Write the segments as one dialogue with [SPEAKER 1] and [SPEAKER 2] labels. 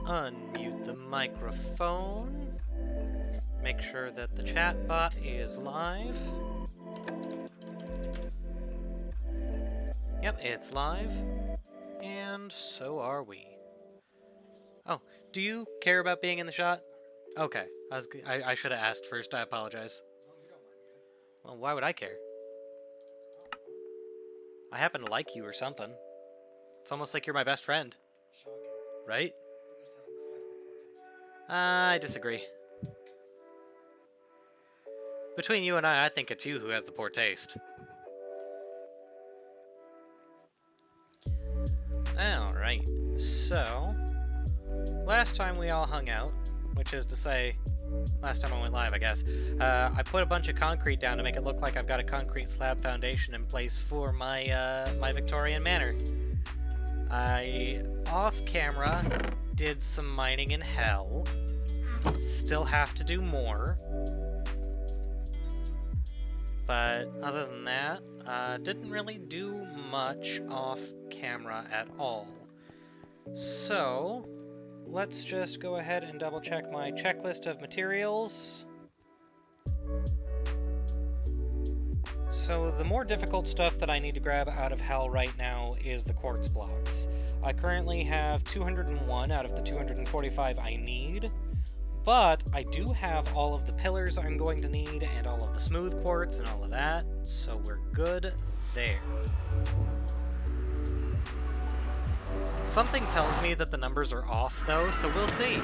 [SPEAKER 1] unmute the microphone. Make sure that the chat bot is live. Yep, it's live. And so are we. Oh, do you care about being in the shot? Okay, I should have asked first. I apologize. Well, why would I care? I happen to like you or something. It's almost like you're my best friend.
[SPEAKER 2] Shocking.
[SPEAKER 1] Right?
[SPEAKER 2] You must have incredibly poor taste.
[SPEAKER 1] I disagree. Between you and I think it's you who has the poor taste. Alright, so... last time we all hung out, which is to say, last time I went live, I guess, I put a bunch of concrete down to make it look like I've got a concrete slab foundation in place for my, my Victorian manor. I, off-camera, did some mining in hell. Still have to do more. But other than that, didn't really do much off-camera at all. So, let's just go ahead and double-check my checklist of materials. So the more difficult stuff that I need to grab out of hell right now is the quartz blocks. I currently have 201 out of the 245 I need, but I do have all of the pillars I'm going to need and all of the smooth quartz and all of that, so we're good there. Something tells me that the numbers are off though, so we'll see.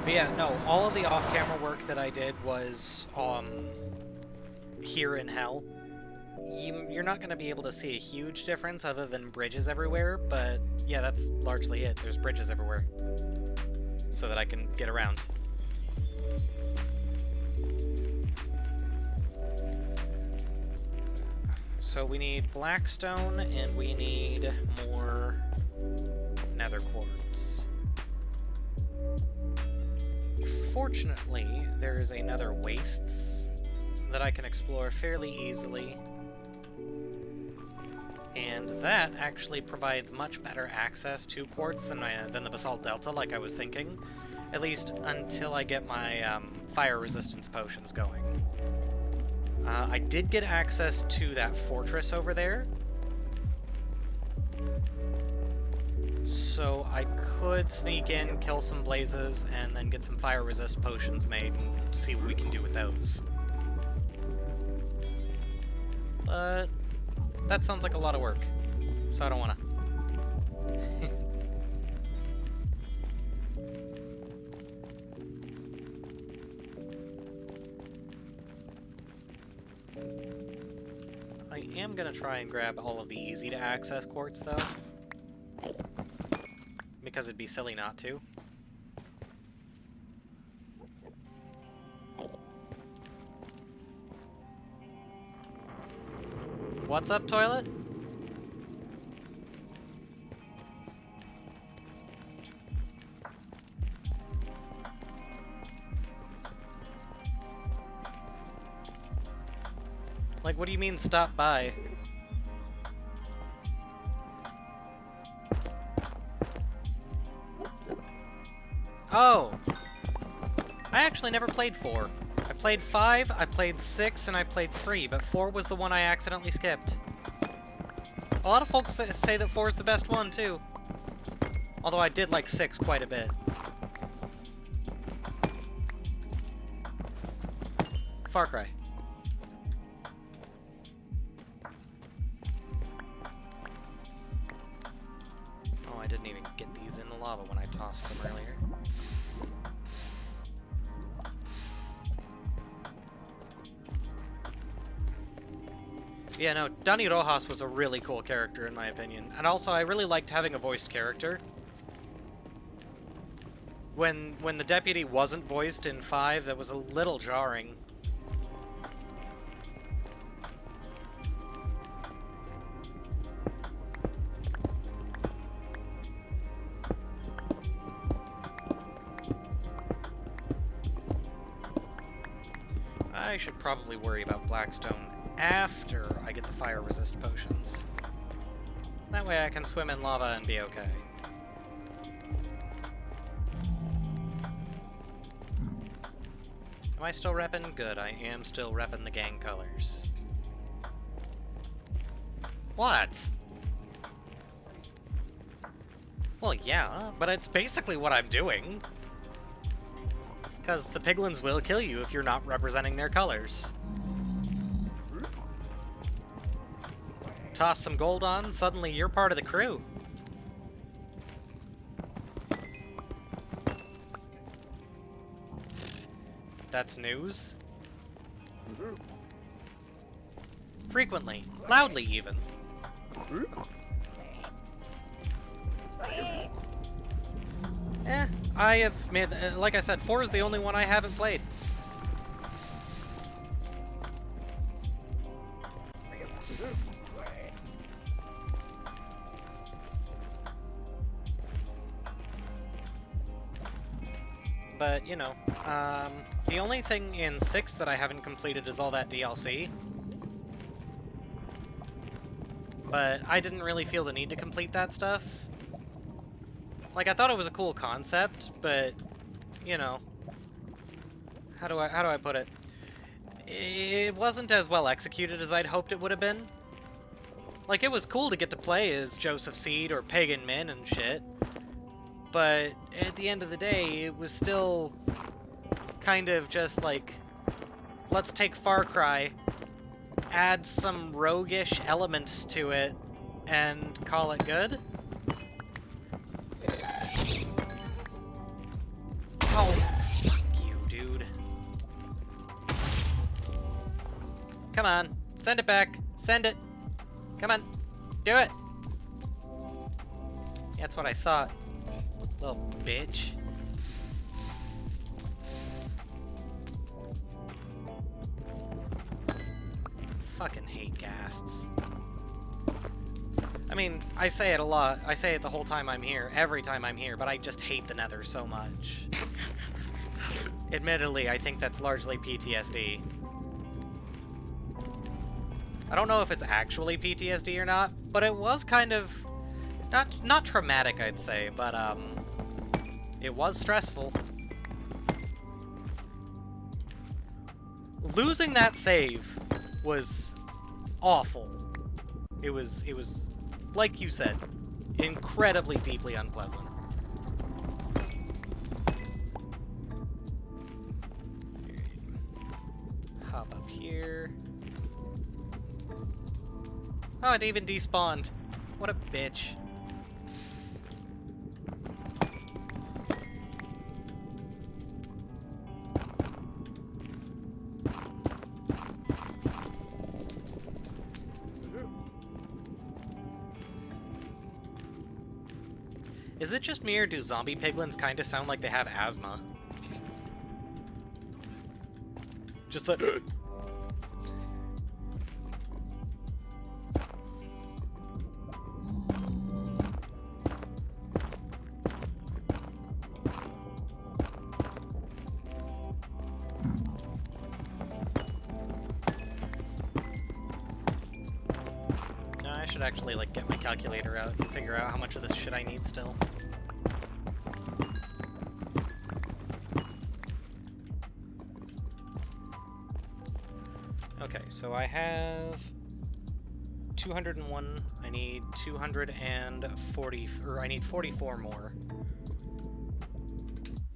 [SPEAKER 1] But yeah, no, all of the off-camera work that I did was here in hell. You're not going to be able to see a huge difference other than bridges everywhere, but yeah, that's largely it. There's bridges everywhere. So that I can get around. So we need blackstone, and we need more nether quartz. Fortunately, there is another wastes that I can explore fairly easily. And that actually provides much better access to quartz than the Basalt Delta, like I was thinking. At least until I get my fire resistance potions going. I did get access to that fortress over there. So I could sneak in, kill some blazes, and then get some fire resist potions made and see what we can do with those. But that sounds like a lot of work, so I don't want to. I am going to try and grab all of the easy-to-access quartz, though. Because it'd be silly not to. What's up, toilet? Like, what do you mean, stop by? Oh! I actually never played 4. I played 5, I played 6, and I played 3, but 4 was the one I accidentally skipped. A lot of folks say that 4 is the best one, too. Although I did like 6 quite a bit. Far Cry. Oh, I didn't even get these in the lava when I tossed them earlier. Yeah, no, Dani Rojas was a really cool character in my opinion. And also, I really liked having a voiced character. When the deputy wasn't voiced in 5, that was a little jarring. I should probably worry about Blackstone after I get the fire resist potions. That way I can swim in lava and be okay. Am I still repping? Good, I am still repping the gang colors. What? Well, yeah, but it's basically what I'm doing. Because the piglins will kill you if you're not representing their colors. Toss some gold on, suddenly you're part of the crew. That's news. Frequently. Loudly, even. I have made... like I said, 4 is the only one I haven't played. But, you know, the only thing in 6 that I haven't completed is all that DLC. But I didn't really feel the need to complete that stuff. Like, I thought it was a cool concept, but, you know, how do I put it? It wasn't as well executed as I'd hoped it would have been. Like, it was cool to get to play as Joseph Seed or Pagan Min and shit. But at the end of the day, it was still kind of just like, let's take Far Cry, add some roguish elements to it, and call it good? Oh, fuck you, dude. Come on, send it back. Send it. Come on, do it. Yeah, that's what I thought. Little bitch. Fucking hate ghasts. I mean, I say it a lot. I say it the whole time I'm here, every time I'm here, but I just hate the Nether so much. Admittedly, I think that's largely PTSD. I don't know if it's actually PTSD or not, but it was kind of... Not traumatic, I'd say, but, it was stressful. Losing that save was awful. It was, like you said, incredibly deeply unpleasant. Hop up here. Oh, it even despawned. What a bitch. Is it just me, or do zombie piglins kind of sound like they have asthma? Just the... No, I should actually, like, get my calculator out and figure out how much of this shit I need still. Okay, so I have 201, I need 240, or I need 44 more.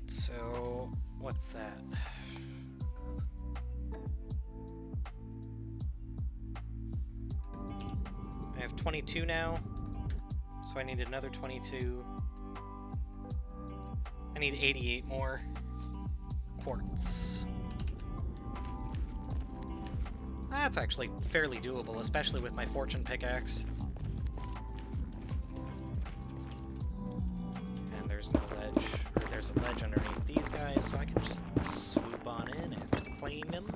[SPEAKER 1] So, what's that? I have 22 now, so I need another 22. I need 88 more quartz. That's actually fairly doable, especially with my fortune pickaxe. And there's no ledge, or there's a ledge underneath these guys, so I can just swoop on in and claim him.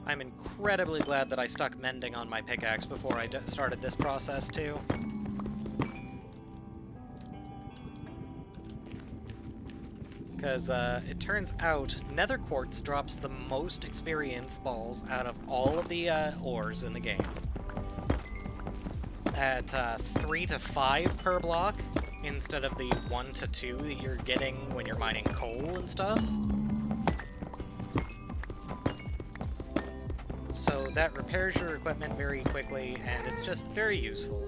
[SPEAKER 1] I'm incredibly glad that I stuck mending on my pickaxe before I started this process, too. Because it turns out nether quartz drops the most experience balls out of all of the ores in the game. At 3 to 5 per block, instead of the 1 to 2 that you're getting when you're mining coal and stuff. So that repairs your equipment very quickly, and it's just very useful.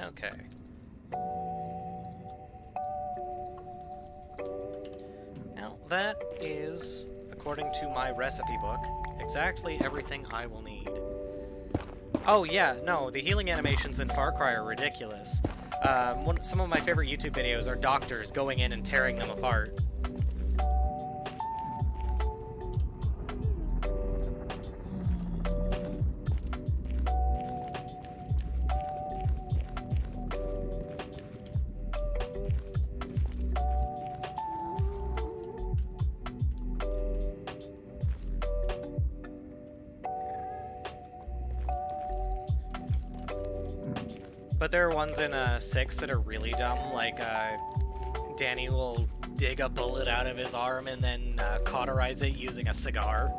[SPEAKER 1] Okay. Well, that is, according to my recipe book, exactly everything I will need. Oh yeah, no, the healing animations in Far Cry are ridiculous. Some of my favorite YouTube videos are doctors going in and tearing them apart. But there are ones in 6 that are really dumb, like Danny will dig a bullet out of his arm and then cauterize it using a cigar.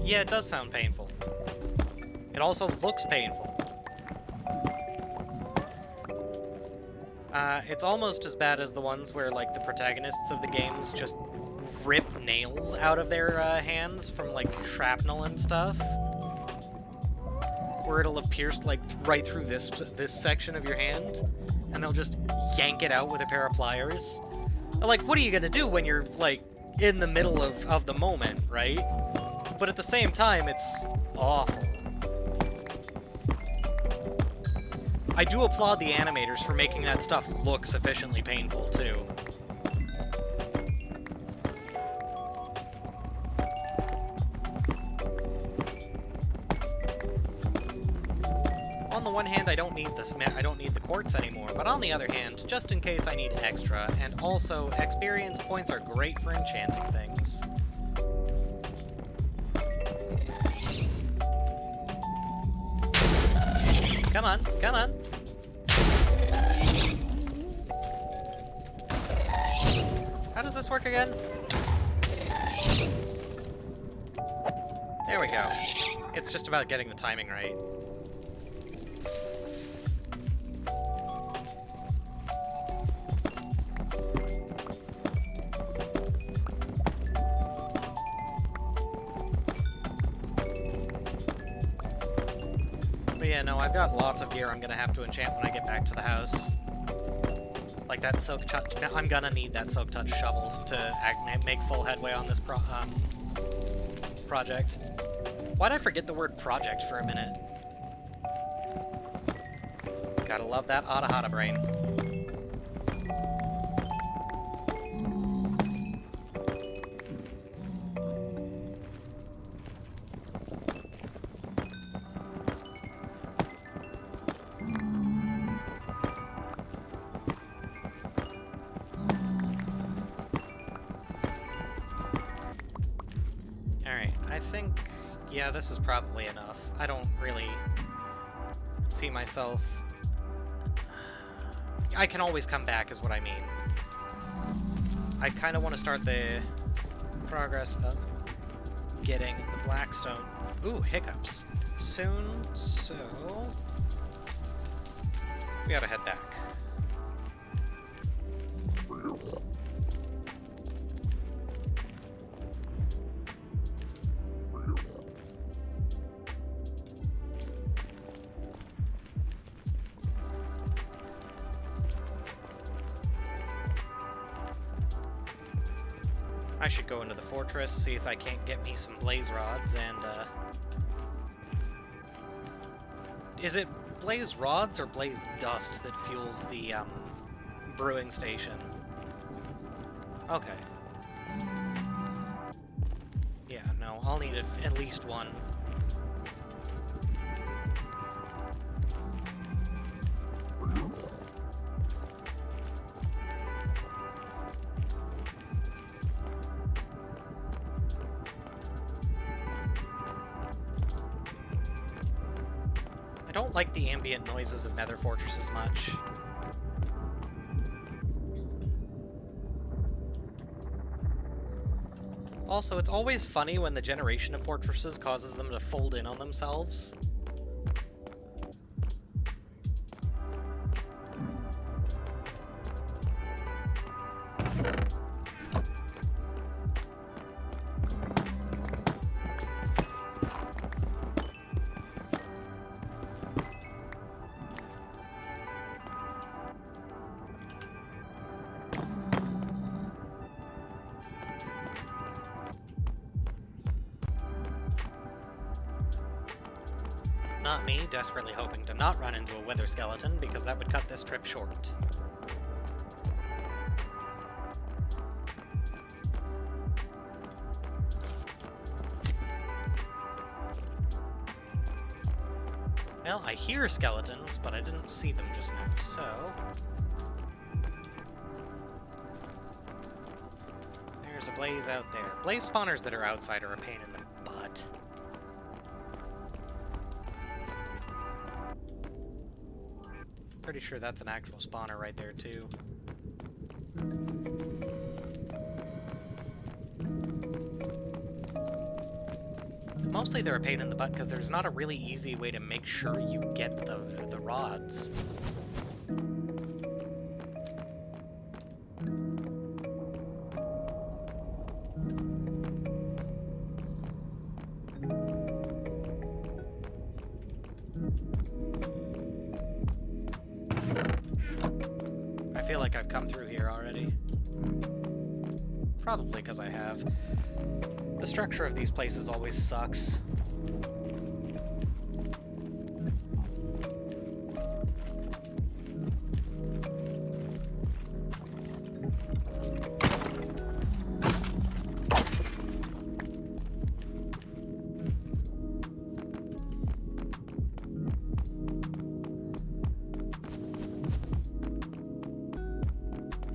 [SPEAKER 1] Yeah, it does sound painful. It also looks painful. It's almost as bad as the ones where, like, the protagonists of the games just rip nails out of their hands from, like, shrapnel and stuff. Where it'll have pierced, like, right through this section of your hand, and they'll just yank it out with a pair of pliers. Like, what are you gonna do when you're, like, in the middle of the moment, right? But at the same time, it's awful. I do applaud the animators for making that stuff look sufficiently painful, too. On the one hand, I don't need the quartz anymore, but on the other hand, just in case I need extra, and also experience points are great for enchanting things. Come on, come on. How does this work again? There we go. It's just about getting the timing right. But yeah, no, I've got lots of gear I'm gonna have to enchant when I get back to the house. Like that silk touch. I'm gonna need that silk touch shovel to make full headway on this project. Why'd I forget the word project for a minute? Gotta love that Hada brain. Yeah, this is probably enough. I don't really see myself... I can always come back, is what I mean. I kind of want to start the progress of getting the Blackstone... Ooh, hiccups. Soon, so... we gotta head back. I should go into the fortress, see if I can't get me some blaze rods, and, Is it blaze rods or blaze dust that fuels the, brewing station. Okay. Yeah, no, I'll need at least one. I don't like the ambient noises of Nether fortresses much. Also, it's always funny when the generation of fortresses causes them to fold in on themselves. Not me, desperately hoping to not run into a wither skeleton, because that would cut this trip short. Well, I hear skeletons, but I didn't see them just now, so... There's a blaze out there. Blaze spawners that are outside are a pain in the butt. Pretty sure that's an actual spawner right there, too. Mostly they're a pain in the butt because there's not a really easy way to make sure you get the rods. I feel like I've come through here already. Probably because I have. The structure of these places always sucks.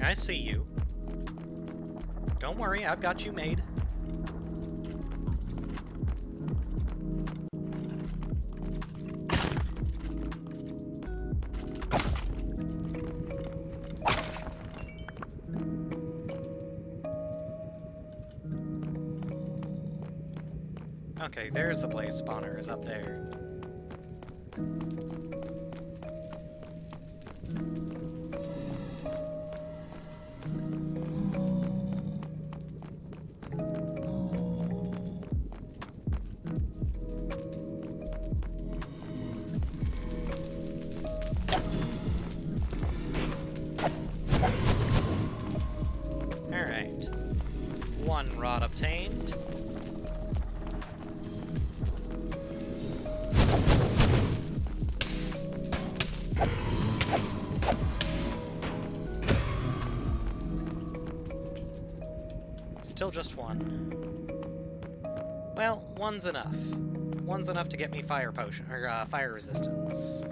[SPEAKER 1] I see you. Don't worry, I've got you made. Okay, there's the blaze spawner, is up there. Alright. One rod obtained. Still just one. Well, one's enough. One's enough to get me fire potion, or fire resistance.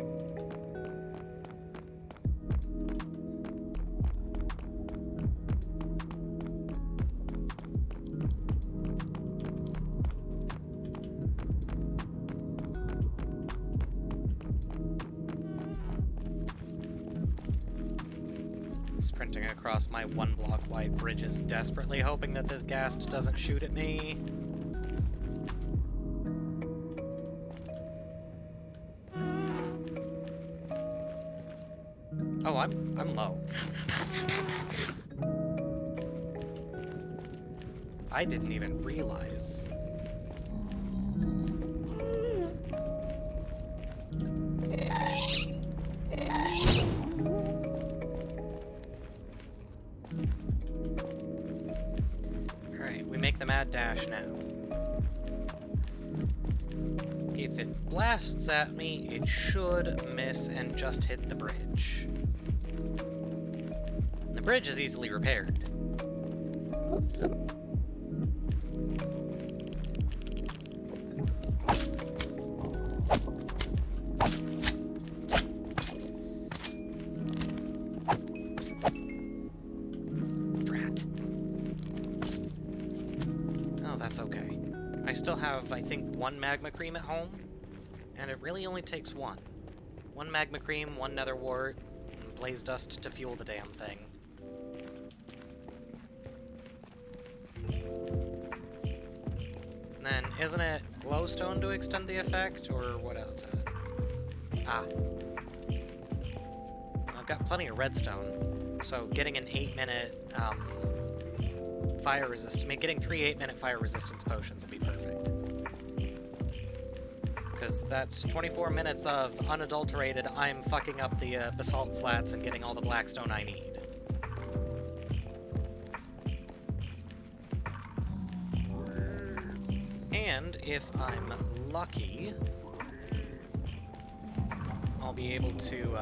[SPEAKER 1] Sprinting across my one block wide bridges, desperately hoping that this ghast doesn't shoot at me. Oh, I'm low. I didn't even realize. We make the mad dash now. If it blasts at me, it should miss and just hit the bridge. bridge is easily repaired. Drat. Oh, that's okay. I still have, I think, 1 magma cream at home, and it really only takes 1. 1 magma cream, 1 nether wart, and blaze dust to fuel the damn thing. And then, isn't it glowstone to extend the effect, or what else is it? Ah. I've got plenty of redstone, so getting an 8-minute, fire resistance... I mean, getting 3 8-minute fire resistance potions would be perfect. Because that's 24 minutes of unadulterated, I'm fucking up the basalt flats and getting all the blackstone I need. And if I'm lucky, I'll be able to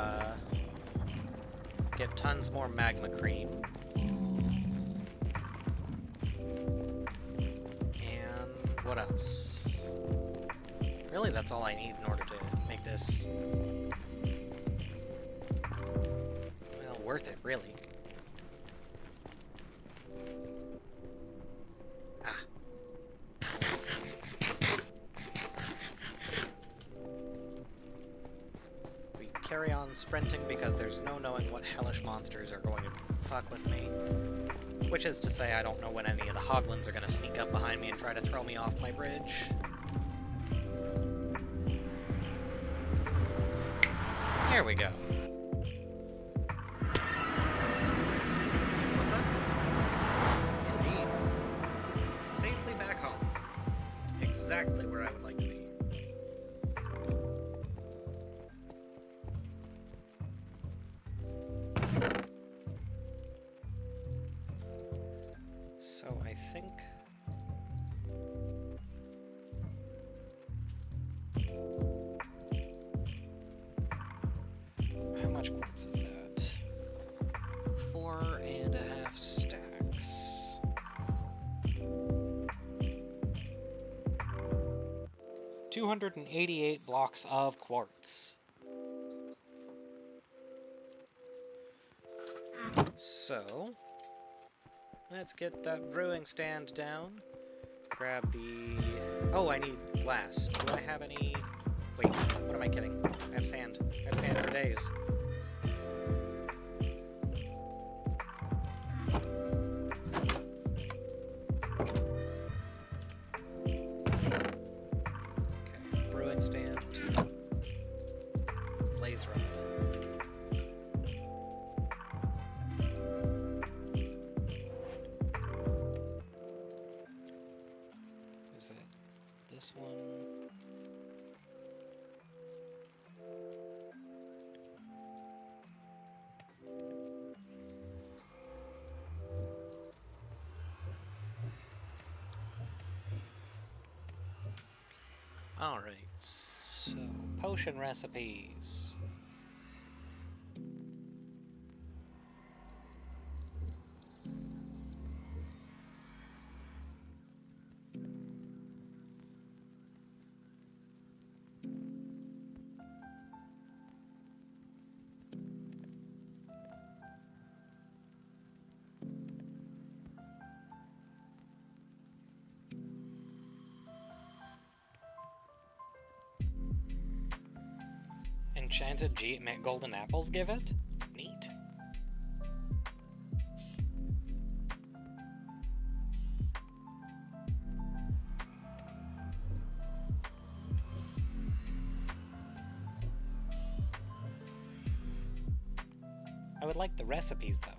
[SPEAKER 1] get tons more magma cream. And what else? Really, that's all I need in order to make this, well, worth it, really. Ah. We carry on sprinting because there's no knowing what hellish monsters are going to fuck with me. Which is to say, I don't know when any of the hoglins are going to sneak up behind me and try to throw me off my bridge. Here we go. What's that? Indeed. Safely back home. Exactly where I would like to be. So I think... How much quartz is that? 4.5 stacks. $288 blocks of quartz. So, let's get that brewing stand down. Grab the... Oh, I need glass. Do I have any... Wait, what am I kidding? I have sand. I have sand for days. Okay, brewing stand. Blaze rod. Is it this one? Alright, so potion recipes. Enchanted golden apples give it? Neat. I would like the recipes, though.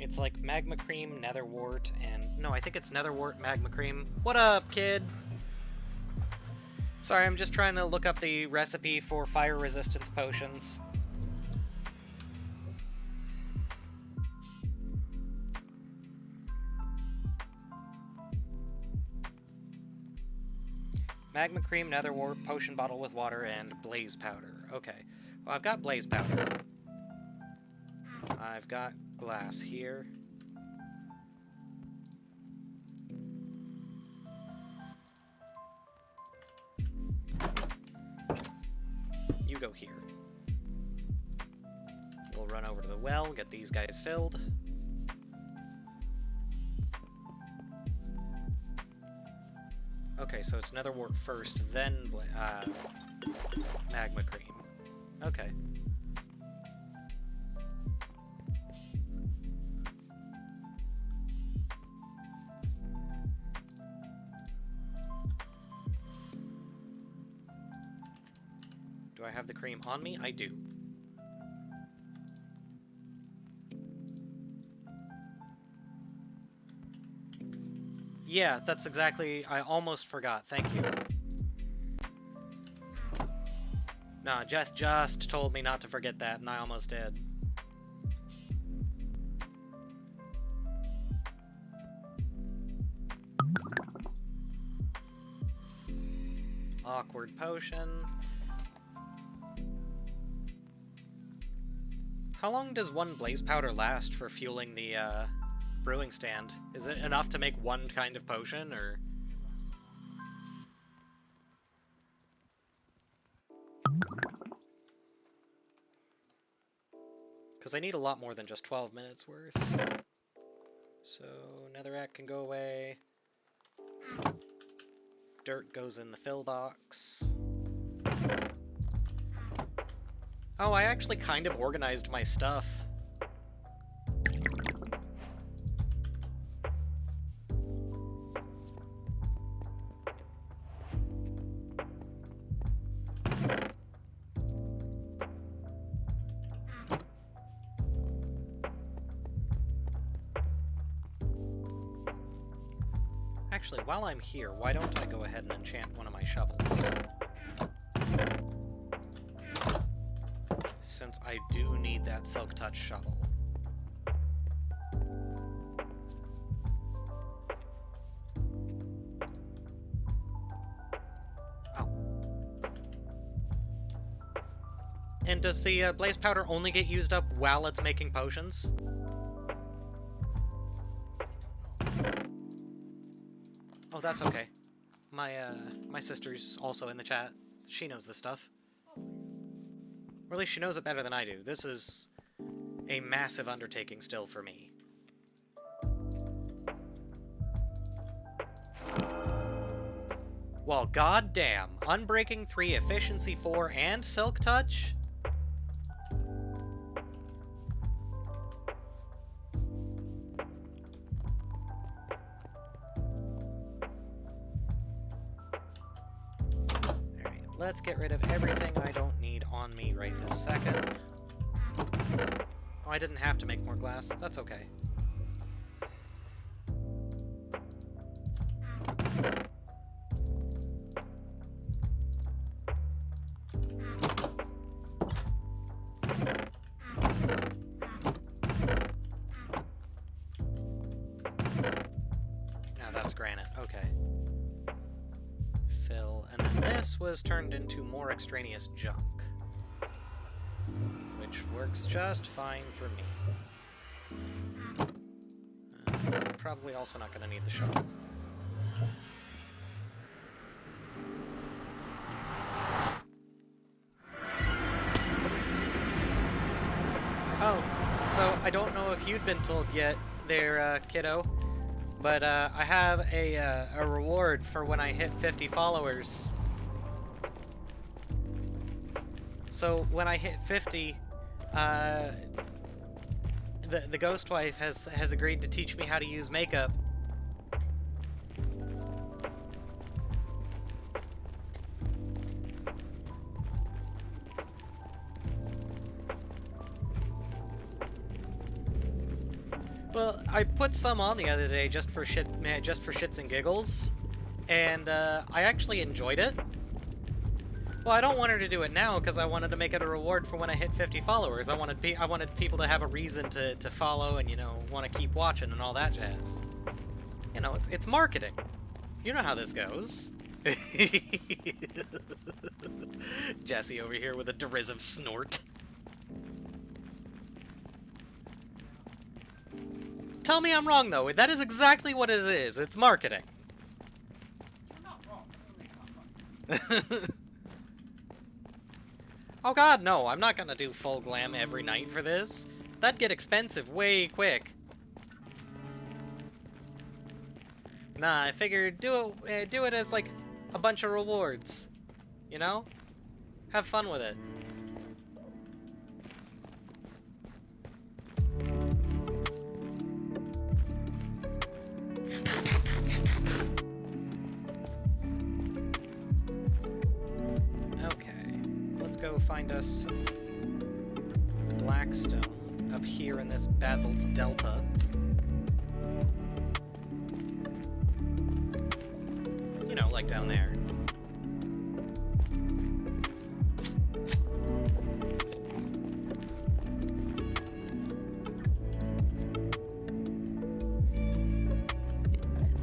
[SPEAKER 1] It's like magma cream, netherwort, and... No, I think it's netherwort, magma cream. What up, kid? Sorry, I'm just trying to look up the recipe for fire resistance potions. Magma cream, netherwort, potion bottle with water, and blaze powder. Okay. Well, I've got blaze powder. I've got glass here. You go here. We'll run over to the well, get these guys filled. Okay, so it's netherwort first, then magma cream. Okay. Do I have the cream on me? I do. Yeah, that's exactly... I almost forgot. Thank you. Nah, Jess just told me not to forget that, and I almost did. Awkward potion. How long does one blaze powder last for fueling the, brewing stand? Is it enough to make one kind of potion, or...? Because I need a lot more than just 12 minutes worth. So, netherrack can go away. Dirt goes in the fill box. Oh, I actually kind of organized my stuff. Actually, while I'm here, why don't I go ahead and enchant one of my shovels? Since I do need that Silk Touch shovel. Oh. And does the blaze powder only get used up while it's making potions? Oh, that's okay. My sister's also in the chat. She knows this stuff. Or at least she knows it better than I do. This is a massive undertaking still for me. Well, goddamn. Unbreaking 3, Efficiency 4, and Silk Touch? Let's get rid of everything I don't need on me right this second. Oh, I didn't have to make more glass. That's okay. Now that's granite. Okay. Fill, and then this was turned into more extraneous junk, which works just fine for me. Probably also not going to need the shovel. Oh, so I don't know if you'd been told yet there, kiddo, but I have a reward for when I hit 50 followers. So when I hit 50, the ghost wife has agreed to teach me how to use makeup. Well, I put some on the other day just for shits and giggles, and I actually enjoyed it. Well, I don't want her to do it now because I wanted to make it a reward for when I hit 50 followers. I wanted people to have a reason to follow and, you know, want to keep watching and all that jazz. You know, it's marketing. You know how this goes. Jesse over here with a derisive snort. Tell me I'm wrong, though. That is exactly what it is. It's marketing.
[SPEAKER 2] You're not wrong. That's something not fun.
[SPEAKER 1] Oh god, no. I'm not gonna do full glam every night for this. That'd get expensive way quick. Nah, I figured do it as, like, a bunch of rewards. You know? Have fun with it. Okay, let's go find us some blackstone up here in this basalt delta. You know, like down there.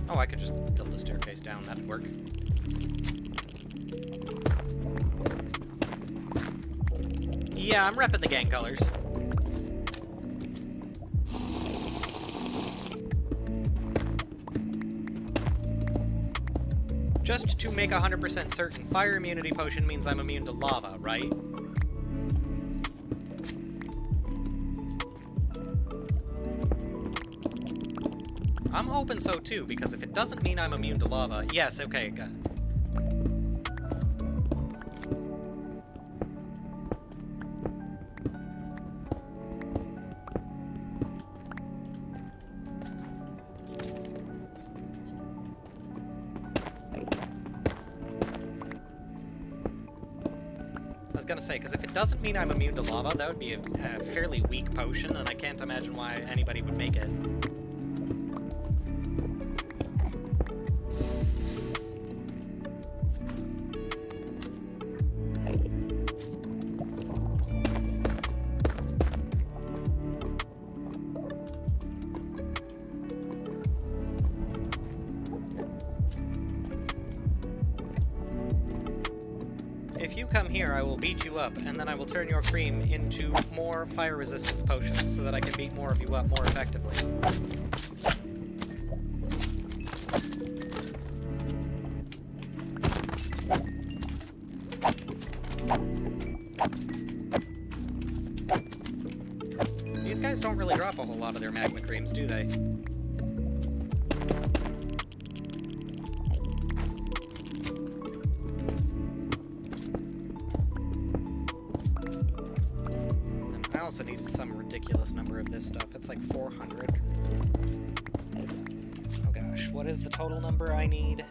[SPEAKER 1] Oh, I could just build a staircase down, that'd work. Yeah, I'm repping the gang colors. Just to make 100% certain, fire immunity potion means I'm immune to lava, right? I'm hoping so too, because if it doesn't mean I'm immune to lava... Yes, okay, got it. I was gonna say, because if it doesn't mean I'm immune to lava, that would be a fairly weak potion, and I can't imagine why anybody would make it. If you come here, I will beat you up, and then I will turn your cream into more fire resistance potions so that I can beat more of you up more effectively. These guys don't really drop a whole lot of their magma creams, do they? I also needed some ridiculous number of this stuff. It's like 400. Oh gosh, what is the total number I need?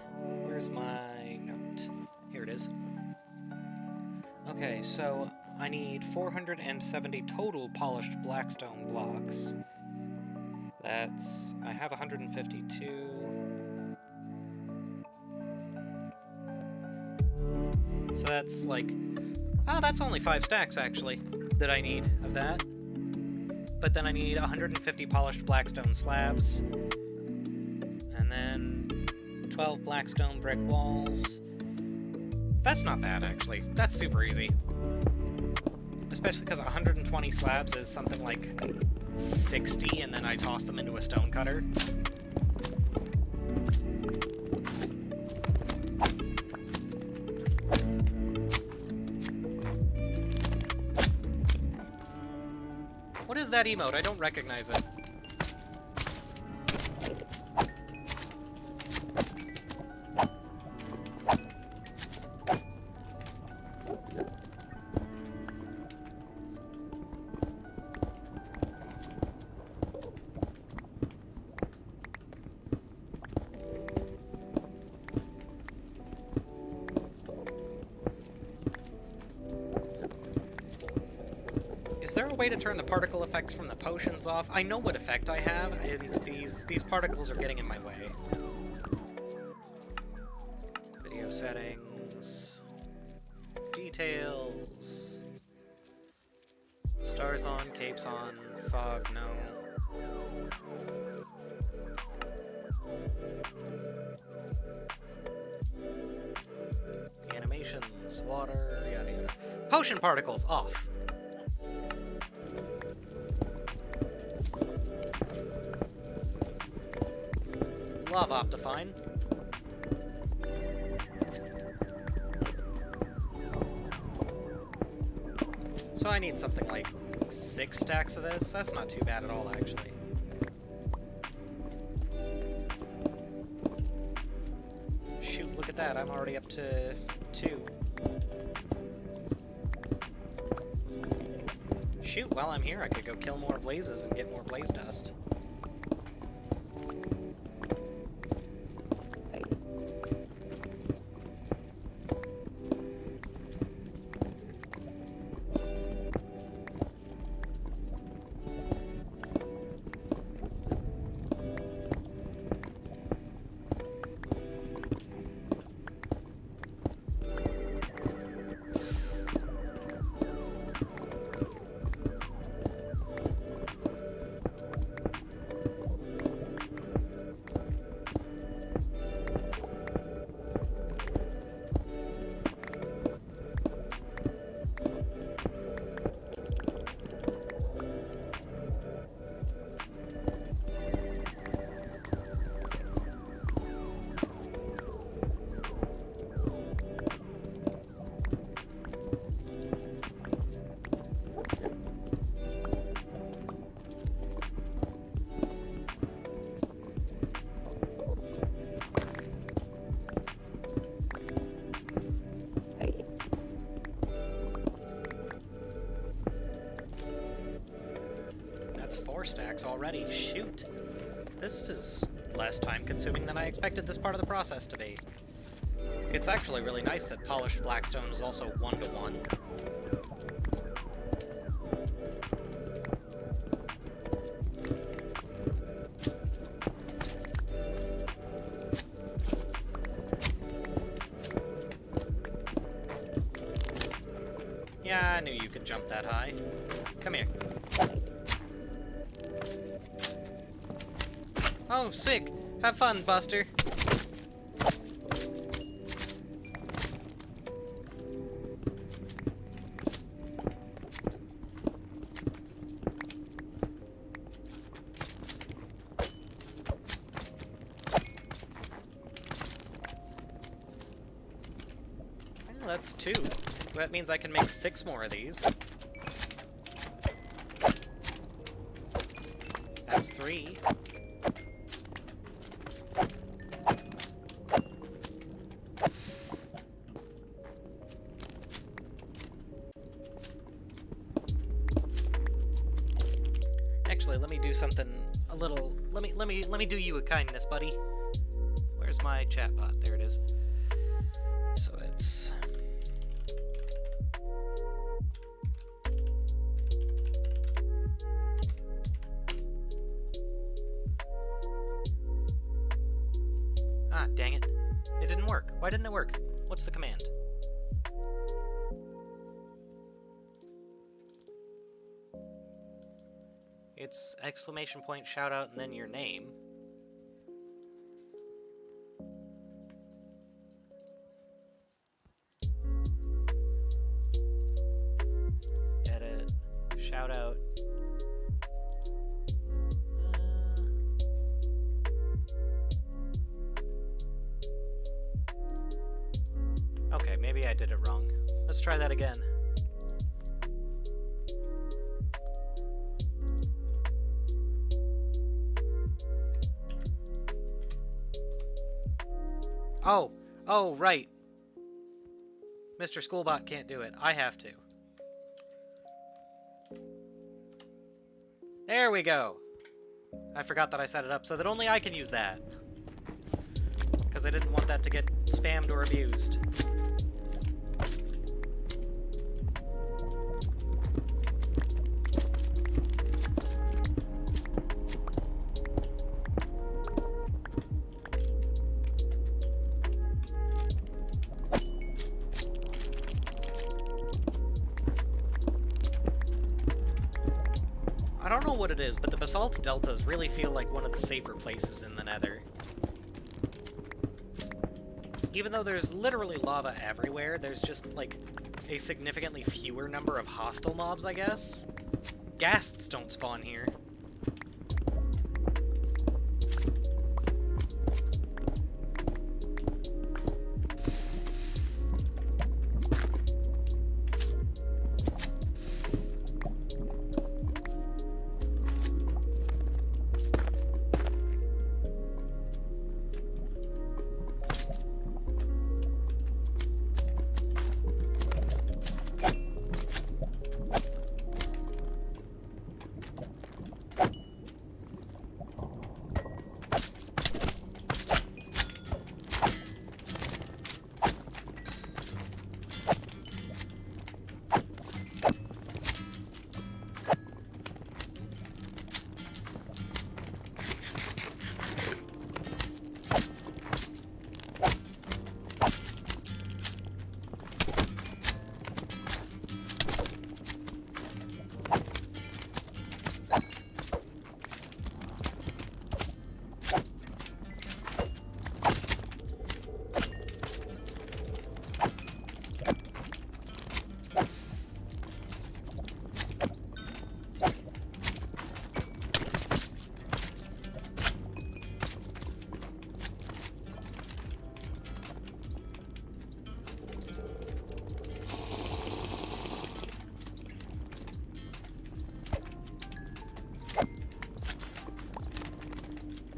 [SPEAKER 1] Where's my note? Here it is. Okay, so I need 470 total polished blackstone blocks. That's... I have 152. So that's like... Oh, that's only 5 stacks, actually, that I need of that. But then I need 150 polished blackstone slabs. And then 12 blackstone brick walls. That's not bad, actually. That's super easy. Especially because 120 slabs is something like 60, and then I toss them into a stone cutter. What is that emote? I don't recognize it. Is there a way to turn the particle effects from the potions off? I know what effect I have, and these particles are getting in my way. Video settings. Details. Stars on, capes on, fog, no. Animations, water, yada yada. Potion particles off! Love Optifine. So I need something like 6 stacks of this. That's not too bad at all, actually. Shoot, look at that. I'm already up to 2. Shoot, while I'm here, I could go kill more blazes and get more blaze dust. That's 4 stacks already. Shoot. This is less time consuming than I expected this part of the process to be. It's actually really nice that polished blackstone is also 1-to-1. Yeah, I knew you could jump that high. Come here. Oh, sick! Have fun, Buster! Well, that's 2. That means I can make 6 more of these. That's 3. Actually, let me do something a little. Let me do you a kindness, buddy. Where's my chatbot? There it is. So it's. Ah, dang it. It didn't work. Why didn't it work? What's the command? It's exclamation point, shout out, and then your name. Edit, shout out. Okay, maybe I did it wrong. Let's try that again. Oh, right. Mr. Schoolbot can't do it. I have to. There we go. I forgot that I set it up so that only I can use that. Because I didn't want that to get spammed or abused. I don't know what it is, but the basalt deltas really feel like one of the safer places in the Nether. Even though there's literally lava everywhere, there's just, like, a significantly fewer number of hostile mobs, I guess. Ghasts don't spawn here.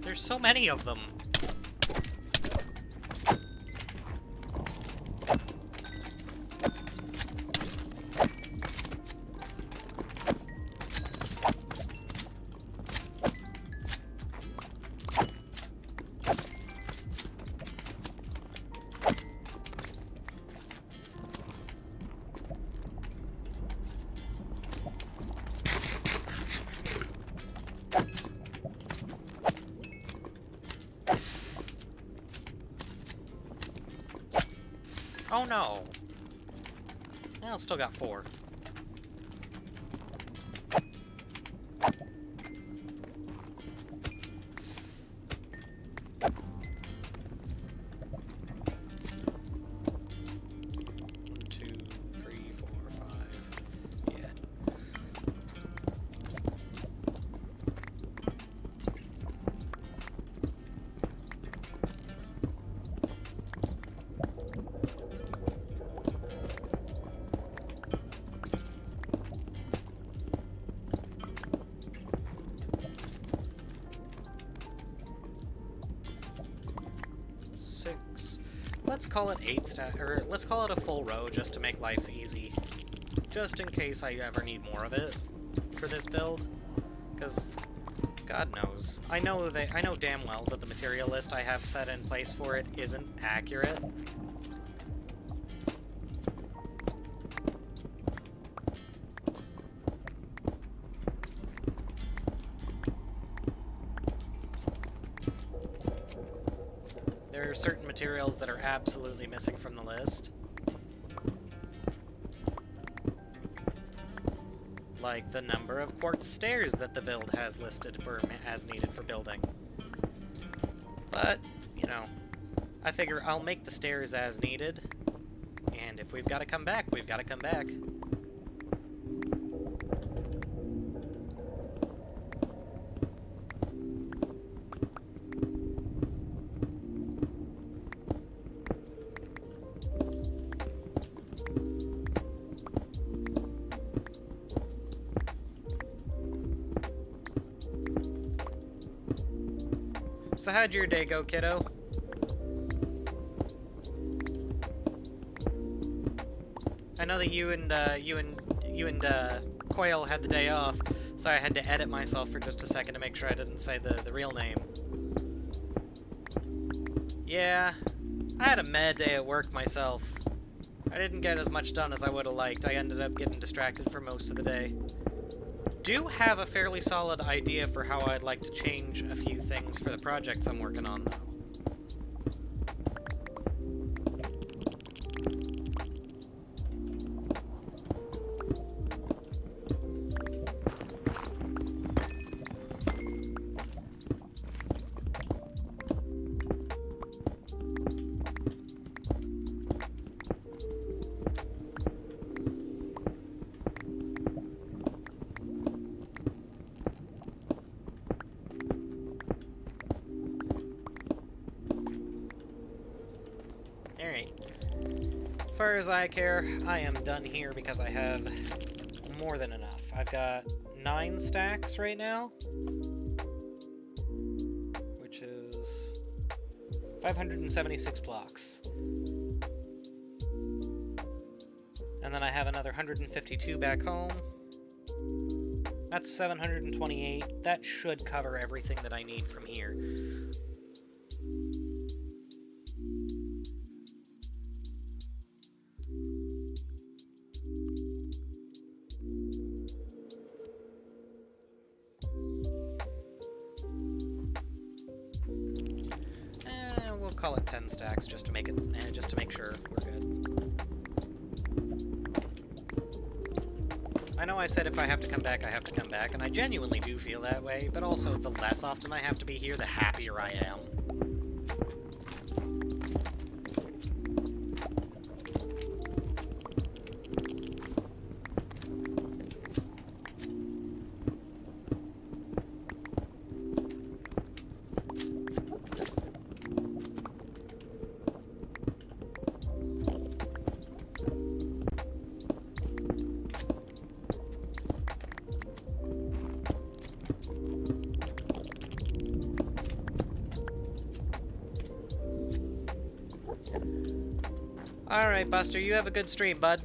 [SPEAKER 1] There's so many of them. Oh no! Well, still got 4. Let's call it 8 stack, or let's call it a full row just to make life easy. Just in case I ever need more of it for this build. Because, God knows. I know damn well that the material list I have set in place for it isn't accurate. There are certain materials that are absolutely missing from the list. Like the number of quartz stairs that the build has listed for as needed for building. But, you know, I figure I'll make the stairs as needed, and if we've got to come back, we've got to come back. So how'd your day go, kiddo? I know that you and Quail had the day off, so I had to edit myself for just a second to make sure I didn't say the real name. Yeah, I had a mad day at work myself. I didn't get as much done as I would have liked. I ended up getting distracted for most of the day. Do have a fairly solid idea for how I'd like to change a few things for the projects I'm working on, though. far as I care, I am done here because I have more than enough. I've got 9 stacks right now, which is 576 blocks. And then I have another 152 back home. That's 728. That should cover everything that I need from here. We'll call it 10 stacks just to make it, just to make sure we're good. I know I said if I have to come back, I have to come back, and I genuinely do feel that way, but also the less often I have to be here, the happier I am. Alright, Buster, you have a good stream, bud.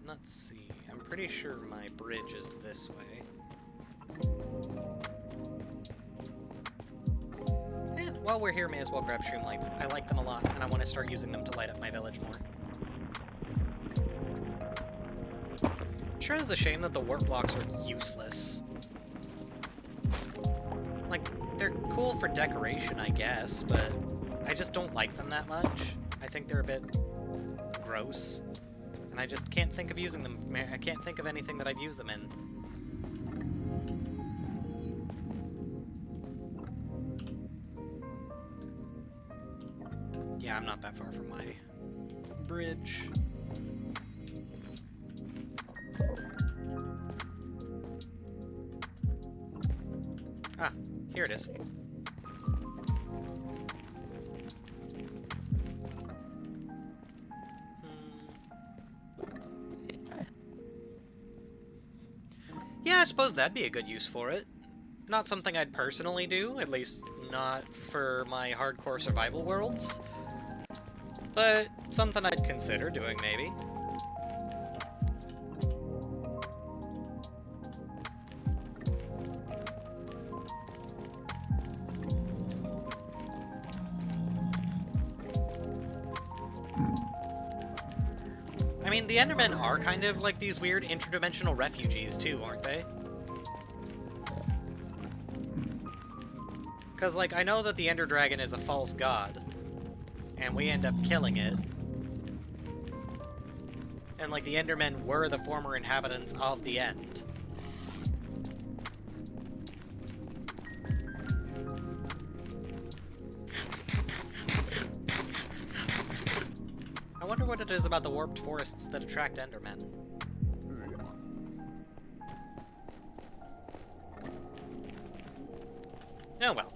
[SPEAKER 1] Let's see. I'm pretty sure my bridge is this way. While we're here, may as well grab streamlights. I like them a lot, and I want to start using them to light up my village more. Sure is a shame that the warp blocks are useless. Like, they're cool for decoration, I guess, but I just don't like them that much. I think they're a bit gross, and I just can't think of using them. I can't think of anything that I'd use them in. Yeah, I'm not that far from my bridge. Ah, here it is. Yeah, I suppose that'd be a good use for it. Not something I'd personally do, at least not for my hardcore survival worlds. But something I'd consider doing, maybe. I mean, the Endermen are kind of like these weird interdimensional refugees, too, aren't they? Because, like, I know that the Ender Dragon is a false god, and we end up killing it. And, like, the Endermen were the former inhabitants of the End. I wonder what it is about the warped forests that attract Endermen. Oh well.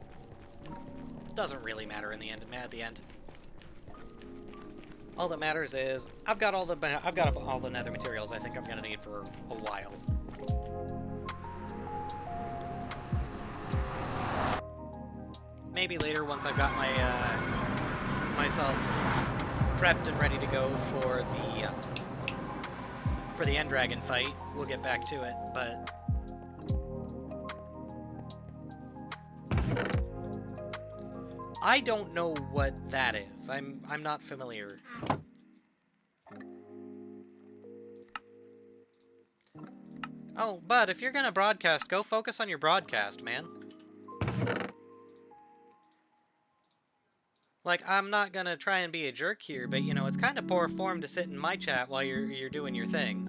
[SPEAKER 1] Doesn't really matter in the end. At the end. All that matters is I've got all the nether materials I think I'm gonna need for a while. Maybe later once I've got my myself prepped and ready to go for the End Dragon fight, we'll get back to it. But I don't know what that is. I'm not familiar. Oh, bud, if you're gonna broadcast, go focus on your broadcast, man. Like, I'm not gonna try and be a jerk here, but you know, it's kind of poor form to sit in my chat while you're doing your thing.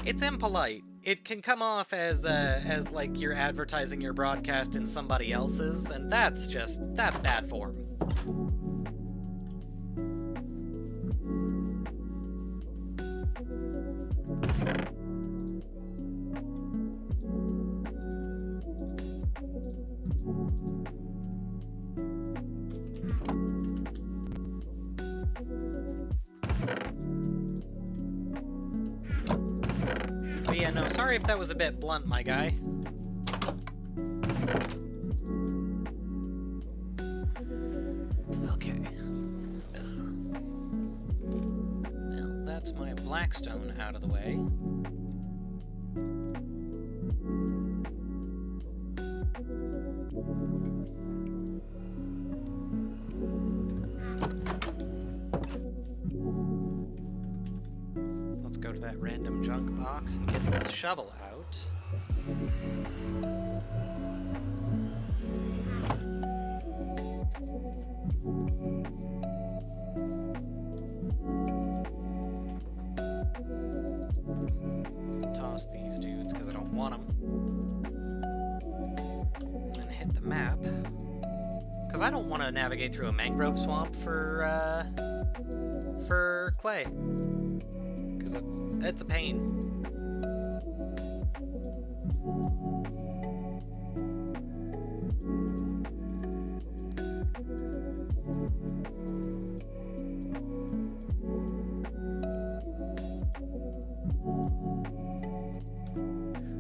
[SPEAKER 1] It's impolite. It can come off as like you're advertising your broadcast in somebody else's, and that's bad form. But yeah, no, sorry if that was a bit blunt, my guy. Okay. Well, that's my blackstone out of the way. Let's go to that random junk box and get the shovel out. Toss these dudes because I don't want them. And hit the map. Because I don't want to navigate through a mangrove swamp for clay. Because it's a pain.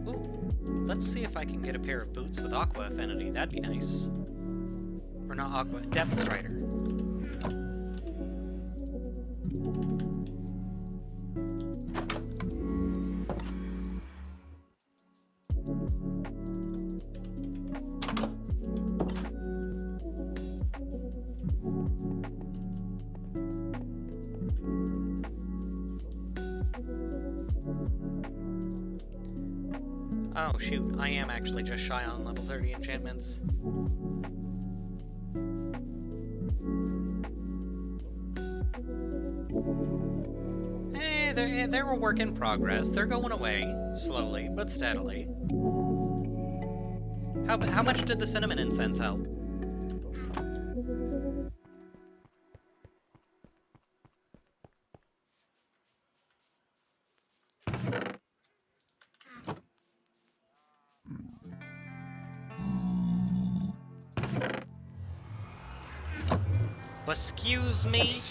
[SPEAKER 1] Ooh, let's see if I can get a pair of boots with aqua affinity. That'd be nice. Or not aqua, depth strider. Oh shoot, I am actually just shy on level 30 enchantments. They're a work in progress. They're going away, slowly but steadily. How much did the cinnamon incense help? Excuse me?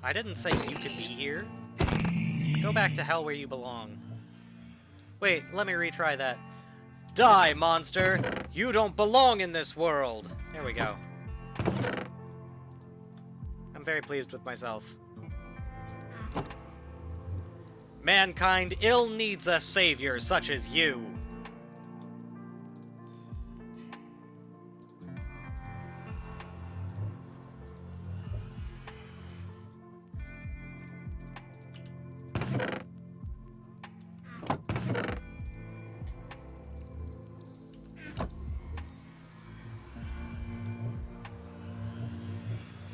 [SPEAKER 1] I didn't say you could be here. Go back to hell where you belong. Wait, let me retry that. Die, monster! You don't belong in this world! There we go. I'm very pleased with myself. Mankind ill needs a savior such as you.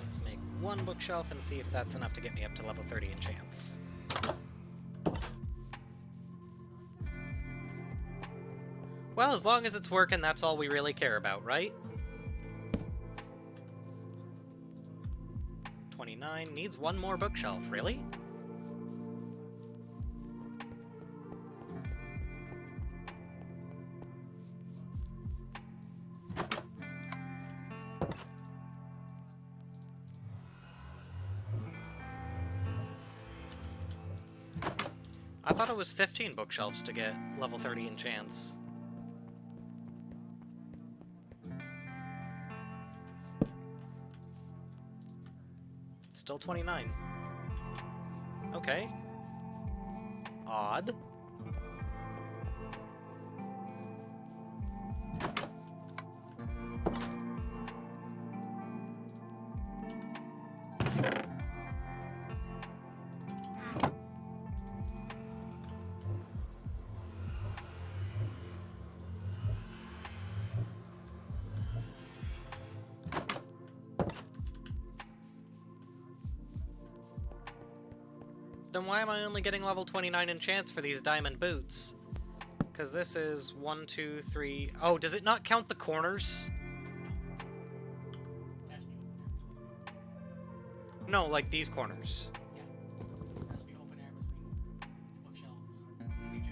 [SPEAKER 1] Let's make one bookshelf and see if that's enough to get me up to level 30 enchants. Well, as long as it's working, that's all we really care about, right? 29 needs one more bookshelf, really? I thought it was 15 bookshelves to get level 30 enchants. Still 29. Okay. Odd. then why am I only getting level 29 enchants for these diamond boots? Because this is 1, 2, 3... Oh, does it not count the corners?
[SPEAKER 2] Has to be open air.
[SPEAKER 1] No, like these corners.
[SPEAKER 2] Yeah. Has to be open air between the bookshelves. Page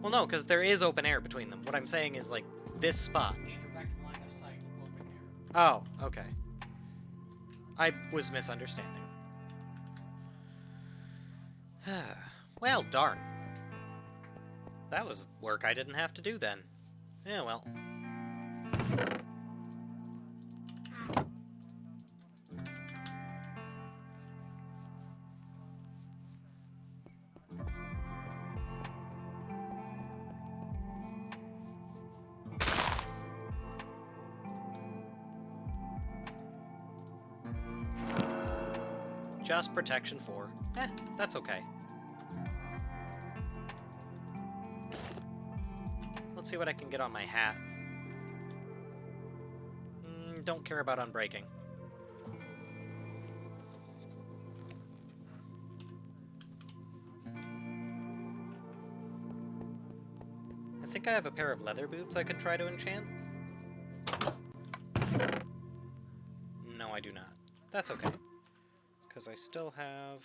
[SPEAKER 1] Well, no, because there is open air between them. What I'm saying is, like, this spot.
[SPEAKER 2] indirect line of sight, open air.
[SPEAKER 1] Oh, okay. I was misunderstanding. Well, darn. That was work I didn't have to do then. Yeah, well. Just protection 4. That's okay. Let's see what I can get on my hat. Don't care about unbreaking. I think I have a pair of leather boots I could try to enchant. No, I do not. That's okay. Because I still have...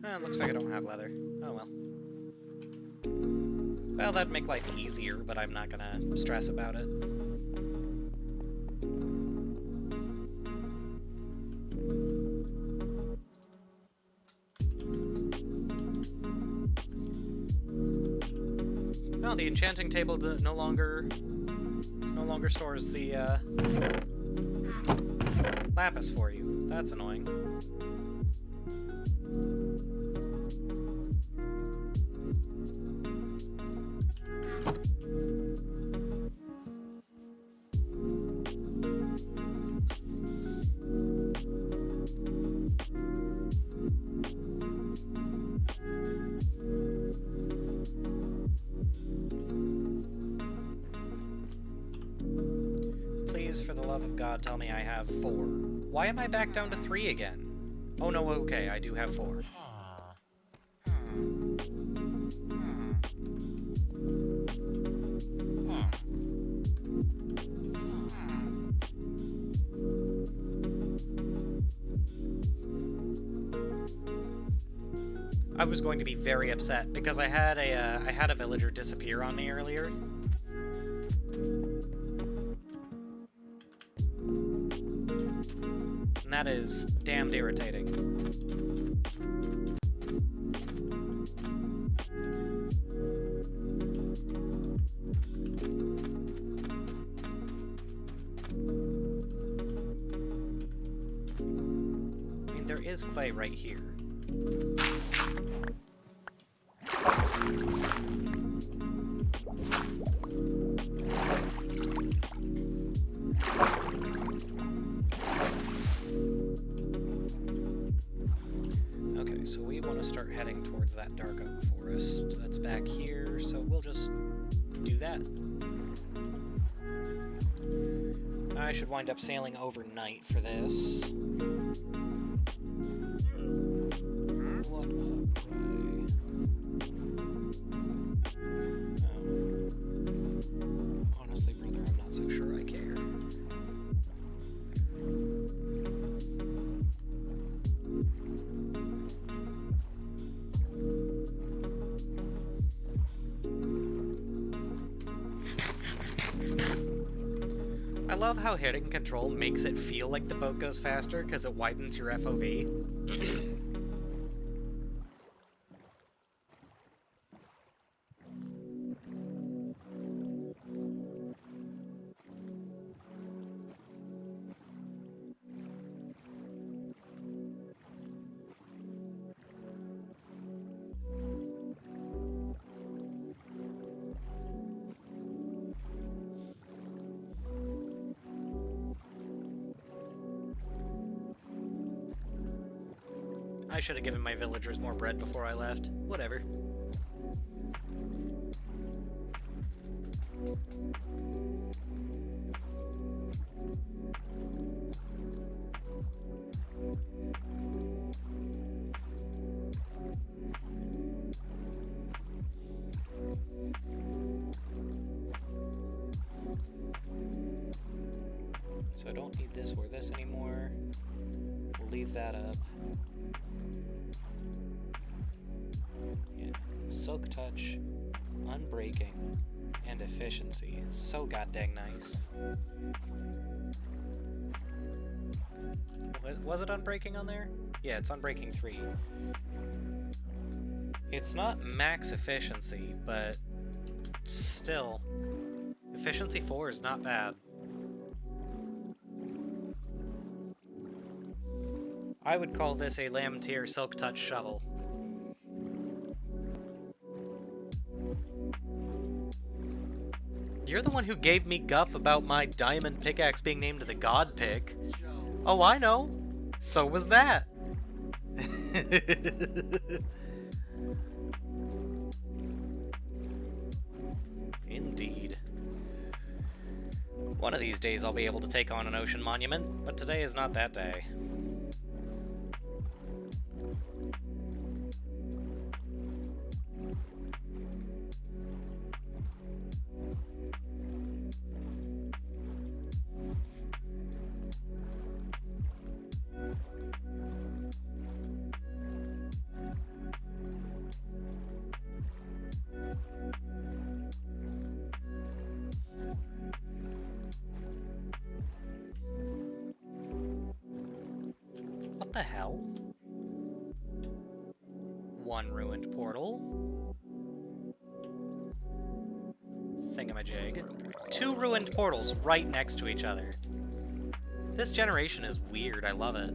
[SPEAKER 1] It looks like I don't have leather. Oh well. Well, that'd make life easier, but I'm not gonna stress about it. No, the enchanting table no longer stores the lapis for you. That's annoying. For the love of God, tell me I have 4. Why am I back down to 3 again? Oh no, okay, I do have 4. I was going to be very upset because I had a villager disappear on me earlier. And that is damned irritating. I mean, there is clay right here. Okay, so we want to start heading towards that dark oak forest that's back here, so we'll just do that. I should wind up sailing overnight for this. What up, right? Honestly, brother, I'm not so sure I care. I love how hitting control makes it feel like the boat goes faster because it widens your FOV. I should have given my villagers more bread before I left. Whatever. don't need this or this anymore. We'll leave that up. Yeah. Silk touch, unbreaking, and efficiency. So goddamn nice. Was it unbreaking on there? Yeah, it's unbreaking 3. It's not max efficiency, but still, efficiency 4 is not bad. I would call this a Lamb Tier Silk Touch shovel. You're the one who gave me guff about my diamond pickaxe being named the God Pick. Oh, I know. So was that. Indeed. One of these days I'll be able to take on an ocean monument, but today is not that day. What the hell? One ruined portal. Thingamajig. 2 ruined portals right next to each other. This generation is weird, I love it.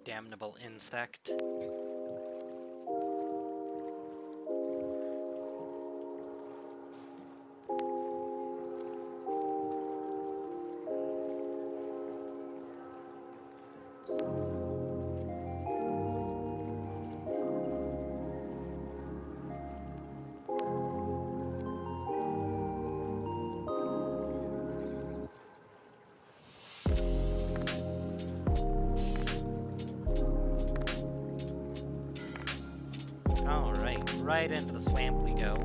[SPEAKER 1] Damnable insect. Alright, right into the swamp we go.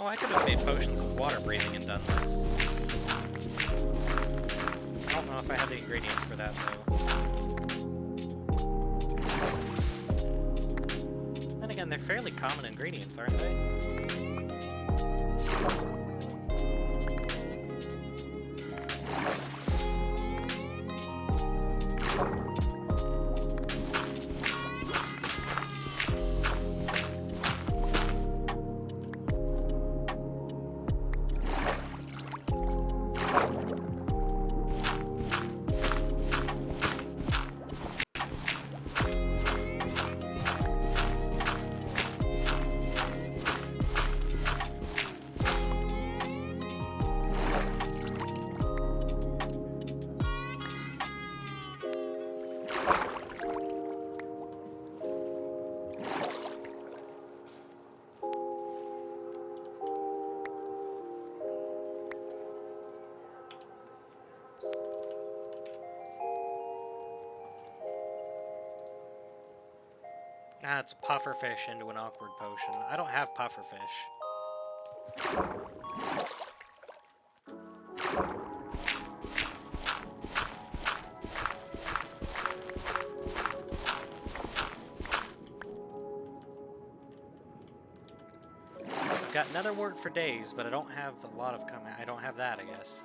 [SPEAKER 1] Oh, I could have made potions of water breathing and done this. I don't know if I have the ingredients for that, though. Then again, they're fairly common ingredients, aren't they? Ah, it's pufferfish into an awkward potion. I don't have pufferfish. I've got netherwort for days, but I don't have a lot of coming. I don't have that, I guess.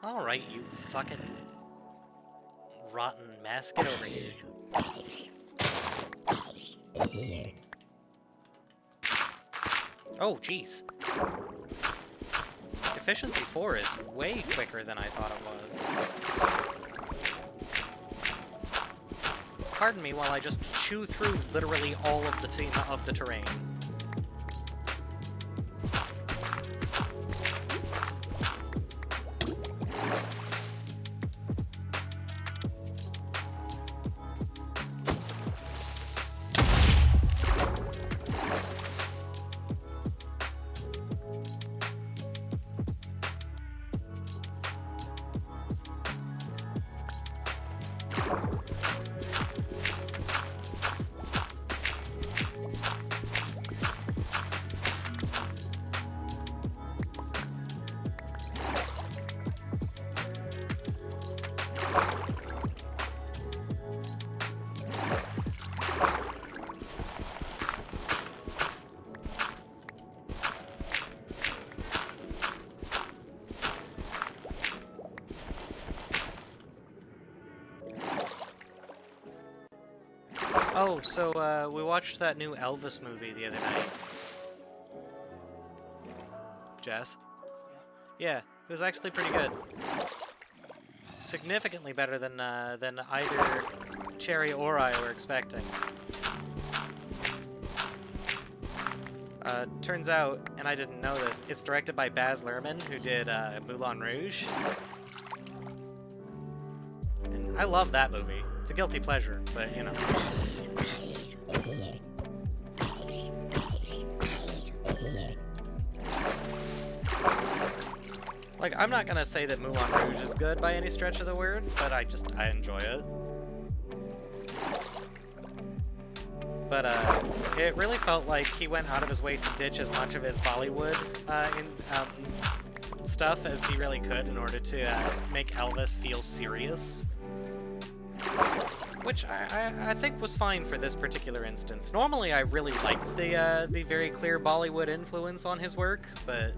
[SPEAKER 1] Alright, you fucking rotten mess. Get over here. Oh, jeez. Efficiency 4 is way quicker than I thought it was. Pardon me while I just chew through literally all of the terrain. Oh, so, we watched that new Elvis movie the other night. Jess? Yeah, it was actually pretty good. Significantly better than either Cherry or I were expecting. Turns out, and I didn't know this, it's directed by Baz Luhrmann, who did Moulin Rouge. And I love that movie. It's a guilty pleasure, but, you know. Like, I'm not gonna say that Moulin Rouge is good by any stretch of the word, but I enjoy it. But, it really felt like he went out of his way to ditch as much of his Bollywood, stuff as he really could in order to, make Elvis feel serious. Which I think was fine for this particular instance. Normally I really like the very clear Bollywood influence on his work, but...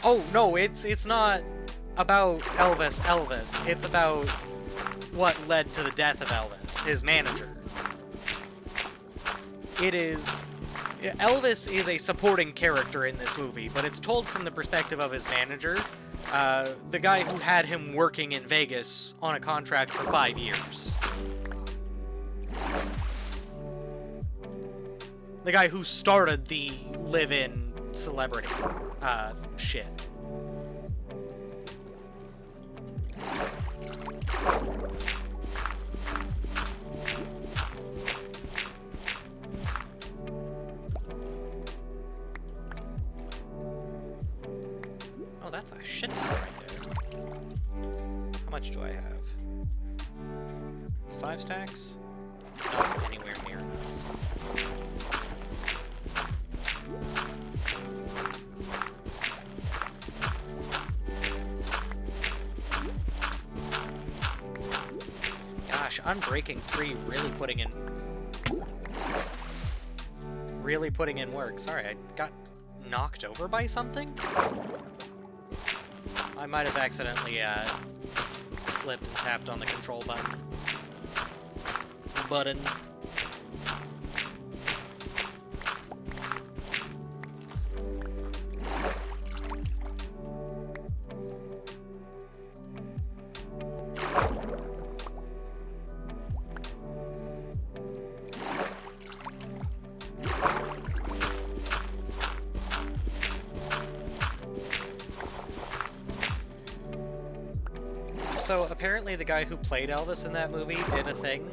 [SPEAKER 1] Oh, no, it's not about Elvis. It's about what led to the death of Elvis, his manager. Elvis is a supporting character in this movie, but it's told from the perspective of his manager, the guy who had him working in Vegas on a contract for 5 years. The guy who started the live-in celebrity shit. Oh, that's a shit ton right there. How much do I have? 5 stacks? Not anywhere near enough. Gosh, Unbreaking 3 really really putting in work. Sorry, I got knocked over by something? I might have accidentally, slipped and tapped on the control button. So apparently the guy who played Elvis in that movie did a thing,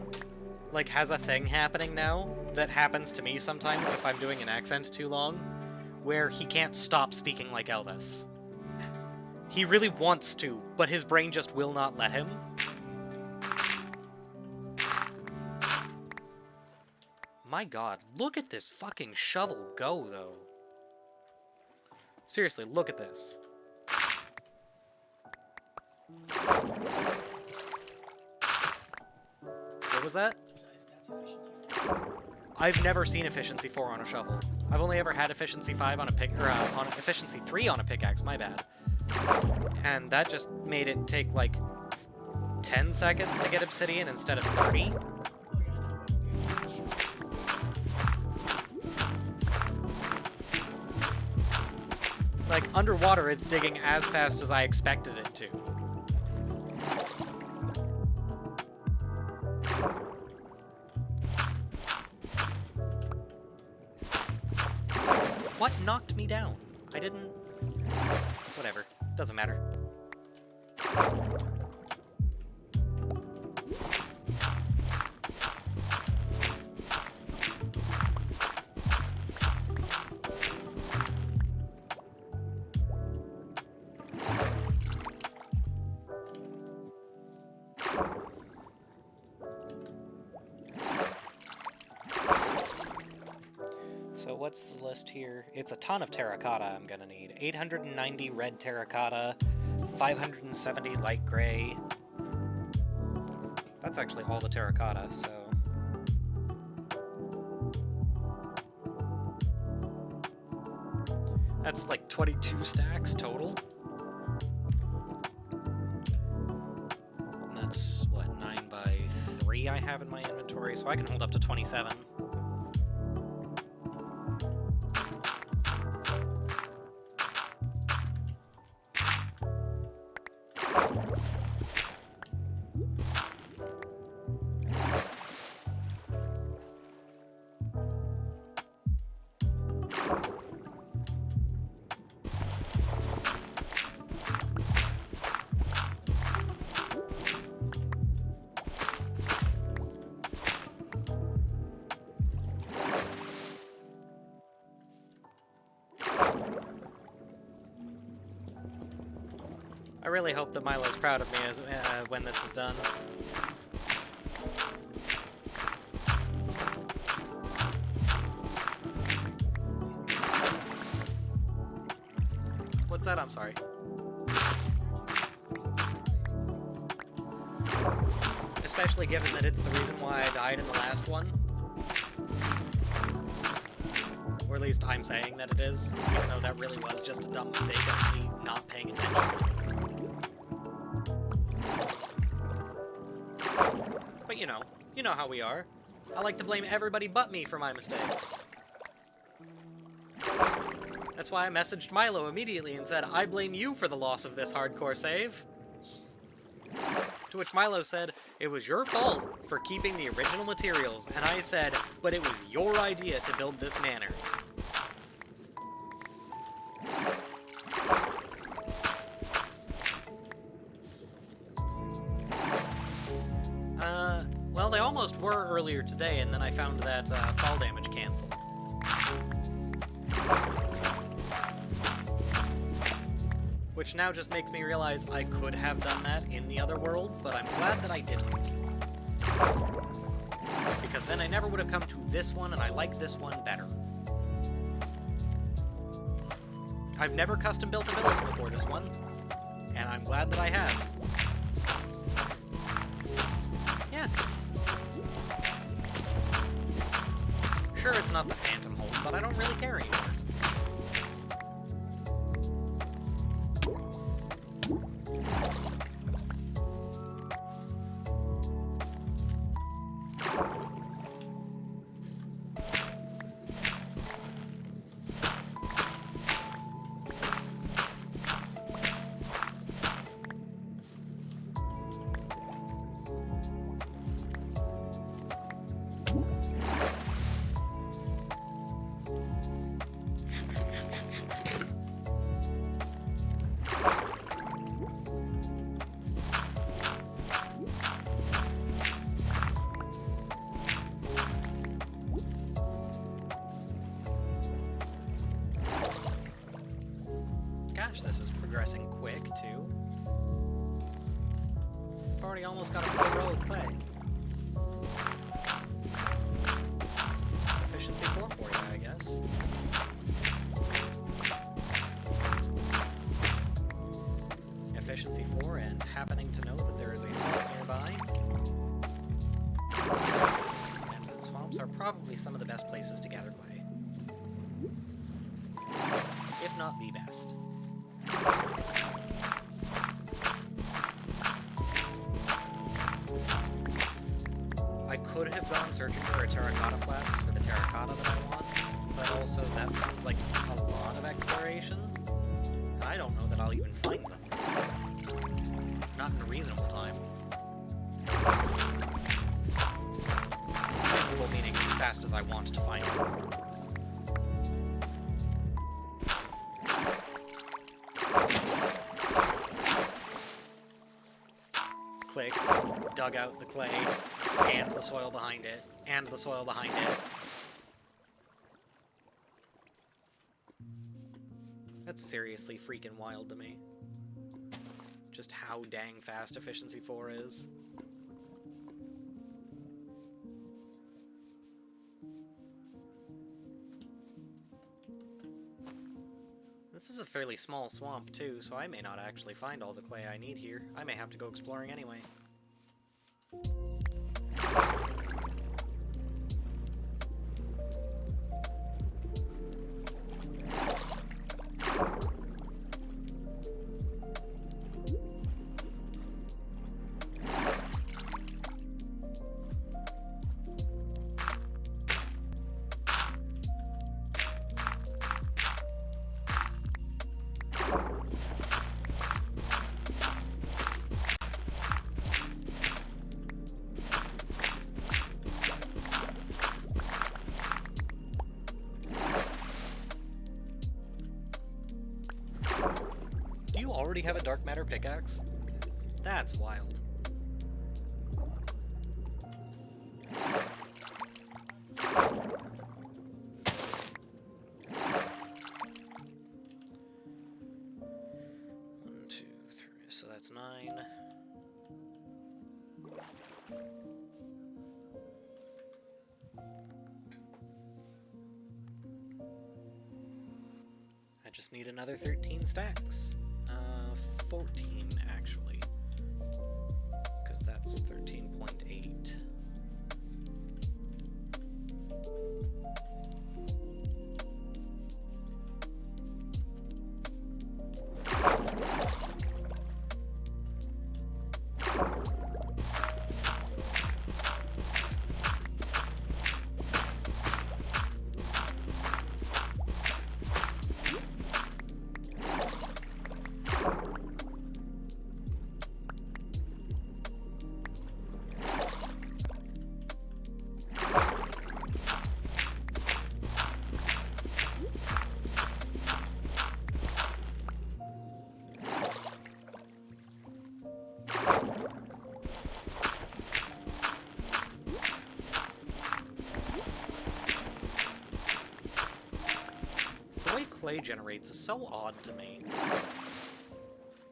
[SPEAKER 1] like has a thing happening now that happens to me sometimes if I'm doing an accent too long, where he can't stop speaking like Elvis. He really wants to, but his brain just will not let him. My god, look at this fucking shovel go, though. Seriously, look at this. What was that? I've never seen efficiency 4 on a shovel. I've only ever had efficiency 5 on a pick, or on efficiency 3 on a pickaxe. My bad. And that just made it take like 10 seconds to get obsidian instead of 30. Like underwater, it's digging as fast as I expected it to. What knocked me down? I didn't... Whatever. Doesn't matter. So what's the list here? It's a ton of terracotta I'm gonna need. 890 red terracotta, 570 light gray. That's actually all the terracotta, so... That's like 22 stacks total. And that's, what, 9 by 3 I have in my inventory, so I can hold up to 27. I really hope that Milo's proud of me as when this is done. What's that? I'm sorry. Especially given that it's the reason why I died in the last one. Or at least I'm saying that it is, even though that really was just a dumb mistake of me not paying attention. But you know how we are. I like to blame everybody but me for my mistakes. That's why I messaged Milo immediately and said, I blame you for the loss of this hardcore save. To which Milo said, it was your fault for keeping the original materials, and I said, but it was your idea to build this manor. Well, they almost were earlier today, and then I found that fall damage canceled. Which now just makes me realize I could have done that in the other world, but I'm glad that I didn't. Because then I never would have come to this one, and I like this one better. I've never custom built a village before this one, and I'm glad that I have. Yeah. Sure, it's not the Phantom Hole, but I don't really care anymore. Gosh, this is progressing quick, too. I've already almost got a full row of clay. It's efficiency 4 for you, I guess. Efficiency 4 and happening to know that there is a swamp nearby. And that swamps are probably some of the best places to gather clay. If not the best. I could have gone searching for a terracotta flats for the terracotta that I want, but also that sounds like a lot of exploration. And I don't know that I'll even find them. Not in a reasonable time. Reasonable meaning as fast as I want to find them. Clicked, dug out the clay, and the soil behind it, and the soil behind it. That's seriously freaking wild to me. Just how dang fast efficiency 4 is. This is a fairly small swamp, too, so I may not actually find all the clay I need here. I may have to go exploring anyway. Do you already have a dark matter pickaxe? That's wild. One, two, three, so that's 9. I just need another 13 stacks. 14, actually. Because that's 13.8. Clay generates is so odd to me.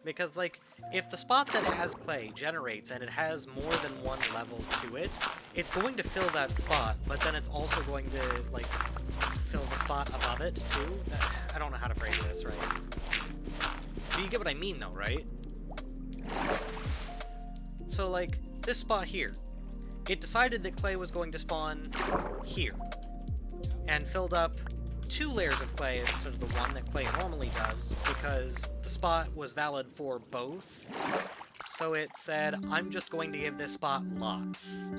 [SPEAKER 1] Because, like, if the spot that has clay generates and it has more than one level to it, it's going to fill that spot, but then it's also going to, like, fill the spot above it, too? I don't know how to phrase this right. But you get what I mean, though, right? So, like, this spot here, it decided that clay was going to spawn here. and filled up 2 layers of clay instead of the one that clay normally does, because the spot was valid for both. So it said, I'm just going to give this spot lots.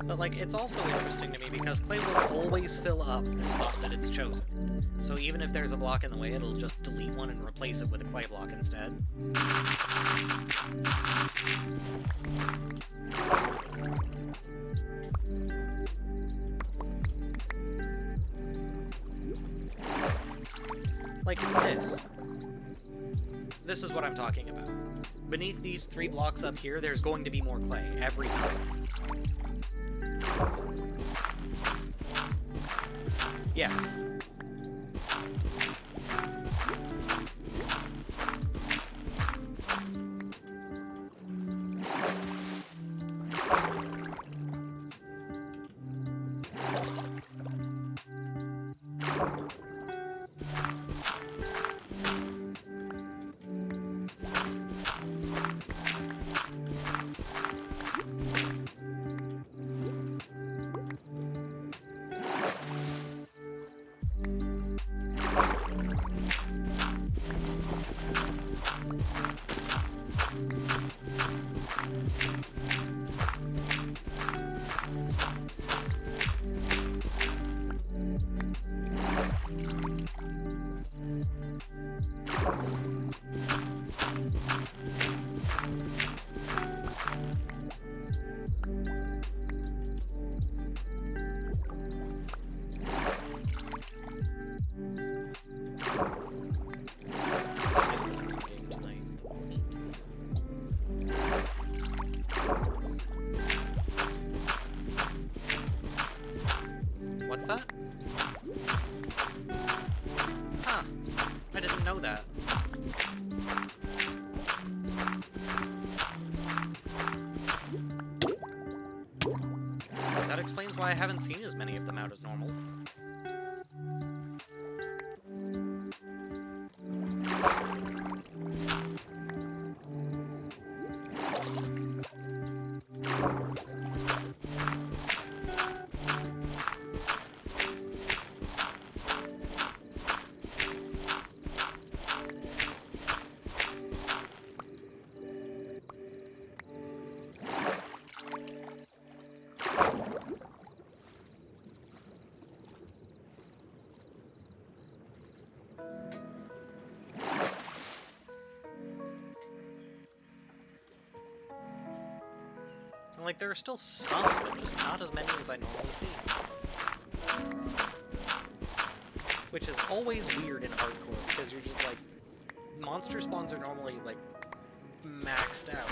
[SPEAKER 1] But, like, it's also interesting to me because clay will always fill up the spot that it's chosen. So even if there's a block in the way, it'll just delete one and replace it with a clay block instead. Like this. This is what I'm talking about. Beneath these 3 blocks up here, there's going to be more clay every time. Yes. What's that? Huh. I didn't know that. That explains why I haven't seen as many of them out as normal. And, like, there are still some, but just not as many as I normally see. Which is always weird in hardcore, because you're just like, monster spawns are normally, like, maxed out.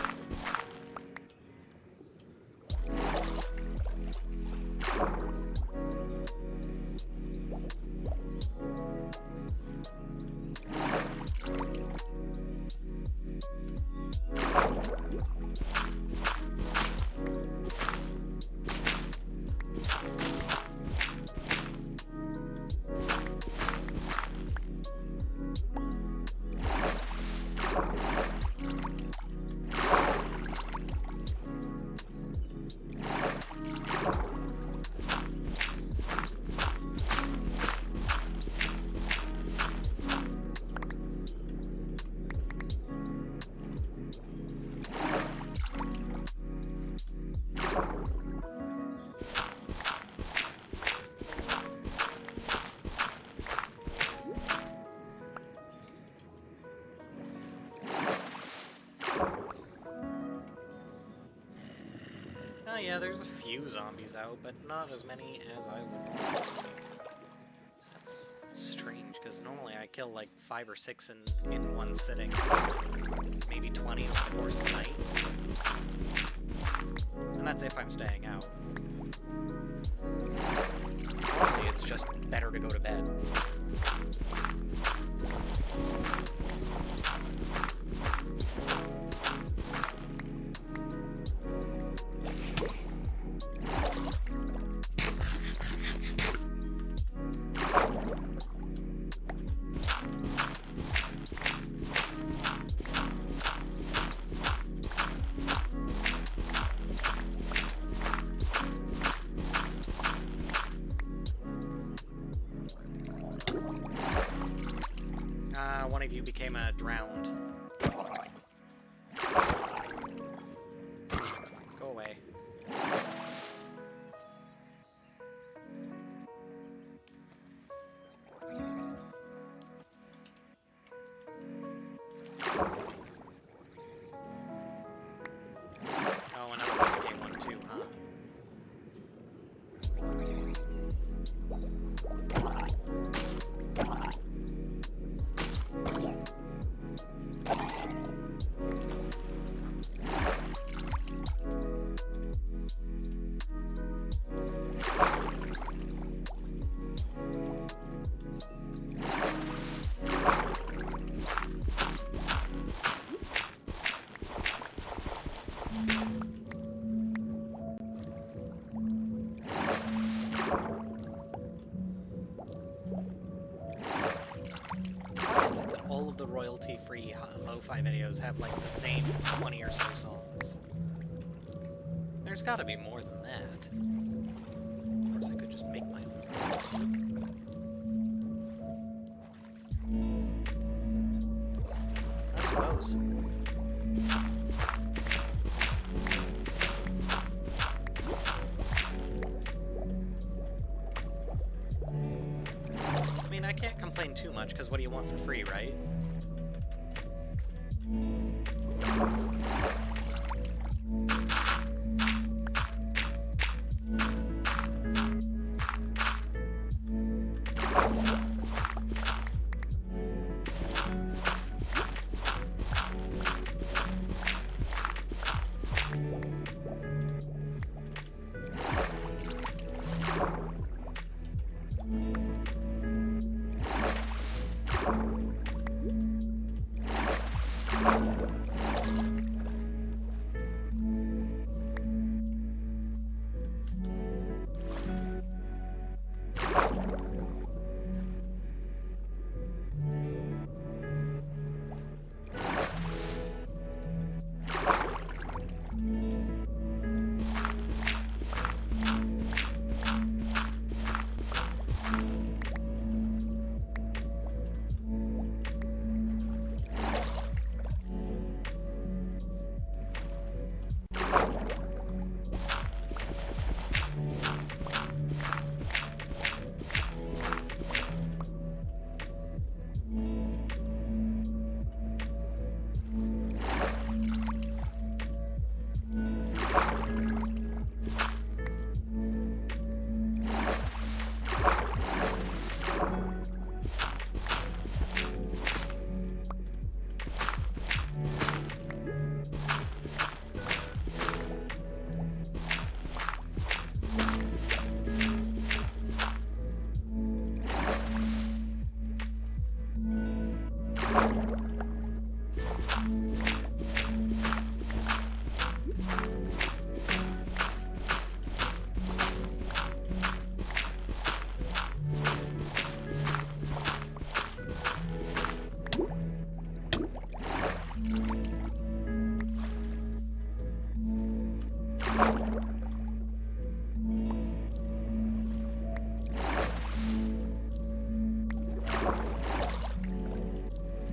[SPEAKER 1] Oh yeah, there's a few zombies out, but not as many as I would like to see. That's strange, because normally I kill like 5 or 6 in one sitting. Maybe 20 over the course of the night. And that's if I'm staying out. Normally it's just better to go to bed. One of you became drowned. Go away. Oh, another one became one too, huh? Why is it that all of the royalty-free lo-fi videos have, like, the same 20 or so songs? There's gotta be more than that. Of course, I could just make my own if I wanted to. I suppose. I mean, I can't complain too much, because what do you want for free, right?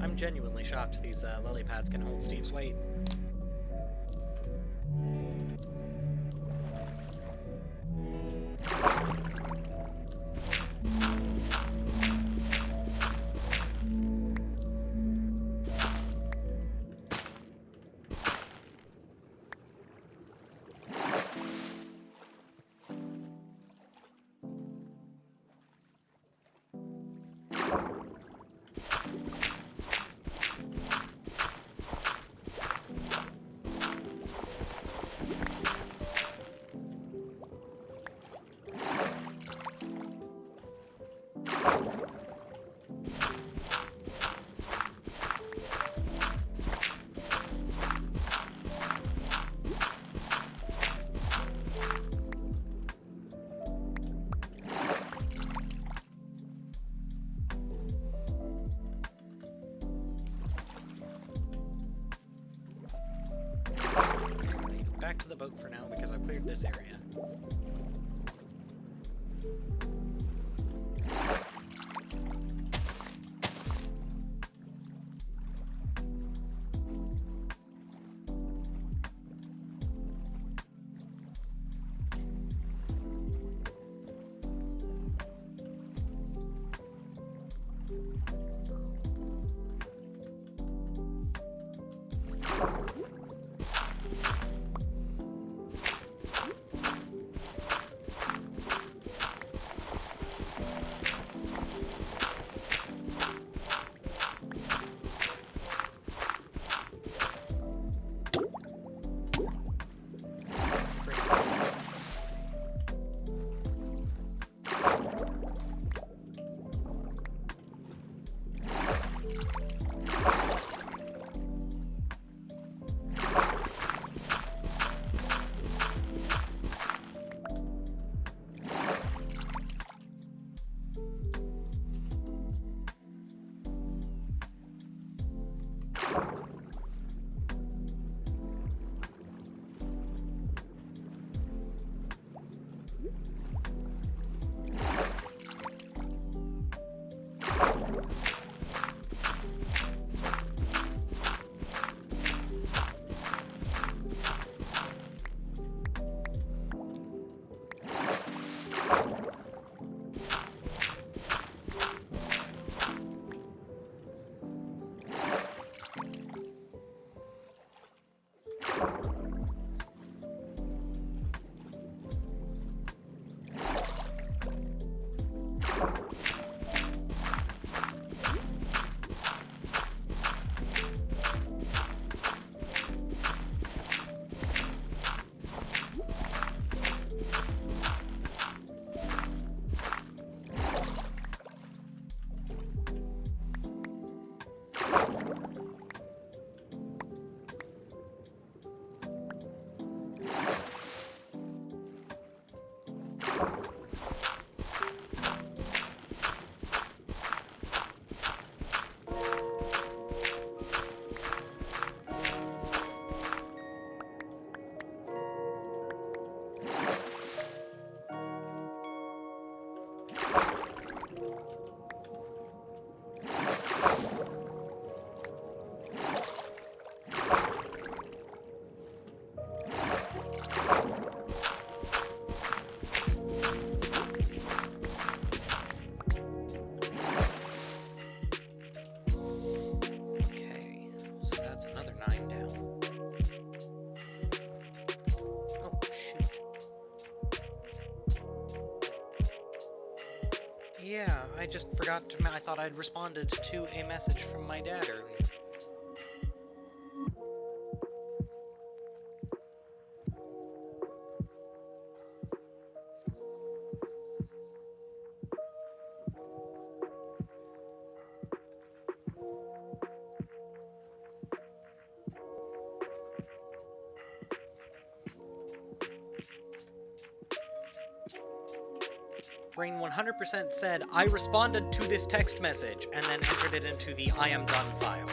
[SPEAKER 1] I'm genuinely shocked these lily pads can hold Steve's weight. Okay, back to the boat for now because I've cleared this area. Yeah, I just forgot to. I thought I'd responded to a message from my dad earlier. Brain 100% said, I responded to this text message, and then entered it into the I am done file.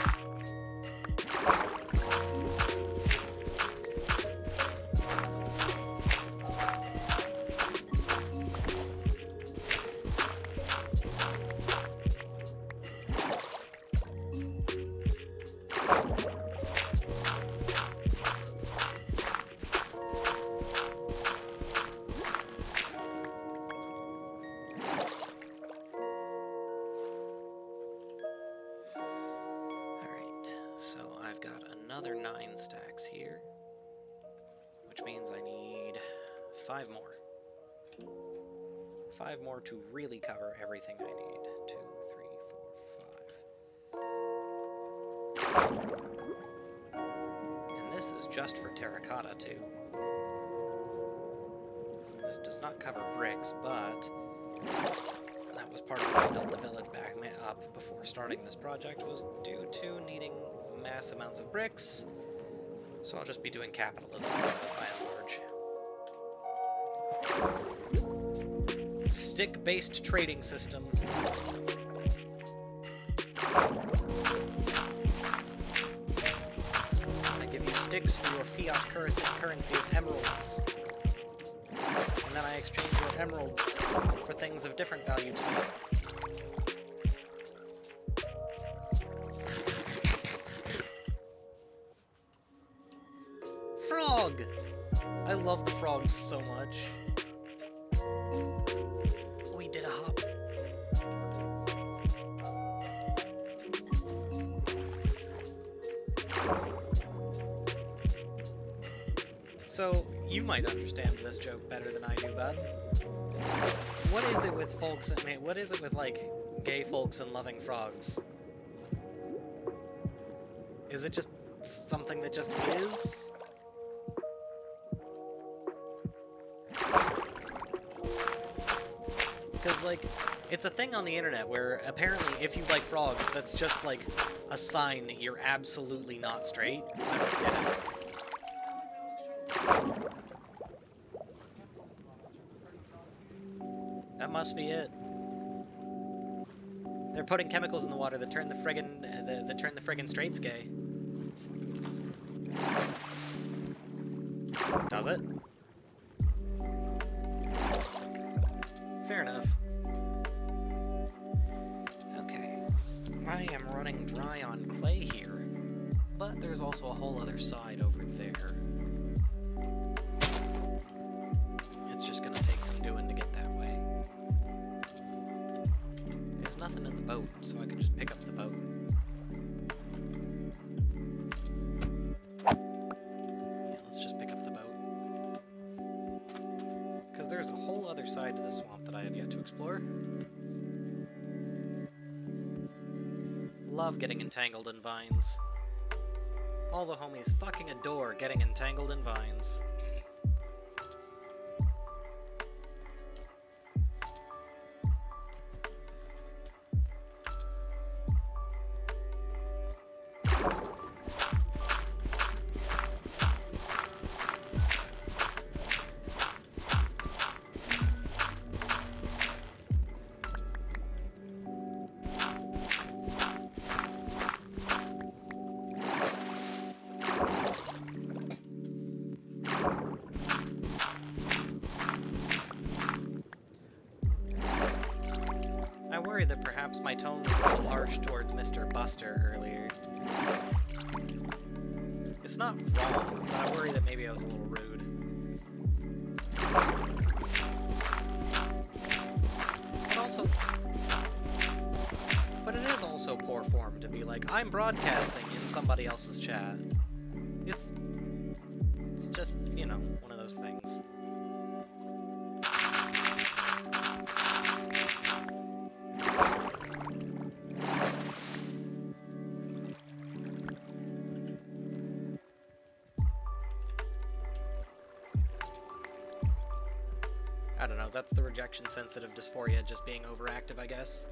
[SPEAKER 1] Another 9 stacks here, which means I need 5 more. 5 more to really cover everything I need. 2, 3, 4, 5. And this is just for terracotta, too. This does not cover bricks, but that was part of why I built the village back up before starting this project, was due to needing mass amounts of bricks, so I'll just be doing capitalism by and large. Stick-based trading system. I give you sticks for your fiat currency of emeralds. And then I exchange your emeralds for things of different value to me. Frog! I love the frogs so much. We did a hop. So, you might understand this joke better than I do, bud. What is it with folks, what is it with, like, gay folks and loving frogs? Is it just something that just is? Because, like, it's a thing on the internet where apparently if you like frogs, that's just, like, a sign that you're absolutely not straight. I don't get it. That must be it. They're putting chemicals in the water that turn the friggin' straights gay. Does it? Fair enough. Okay. I am running dry on clay here, but there's also a whole other side over there. It's just gonna take some doing to get that way. There's nothing in the boat, so I can just pick up the boat. Yeah, let's just pick up the boat. Because there's a whole other side to the swamp that I have yet to explore. Love getting entangled in vines. All the homies fucking adore getting entangled in vines. I worry that perhaps my tone was a little harsh towards Mr. Buster earlier. It's not wrong, but I worry that maybe I was a little rude. But it is also poor form to be like, I'm broadcasting in somebody else's chat. It's just, you know, one of those things. I don't know, that's the rejection-sensitive dysphoria just being overactive, I guess.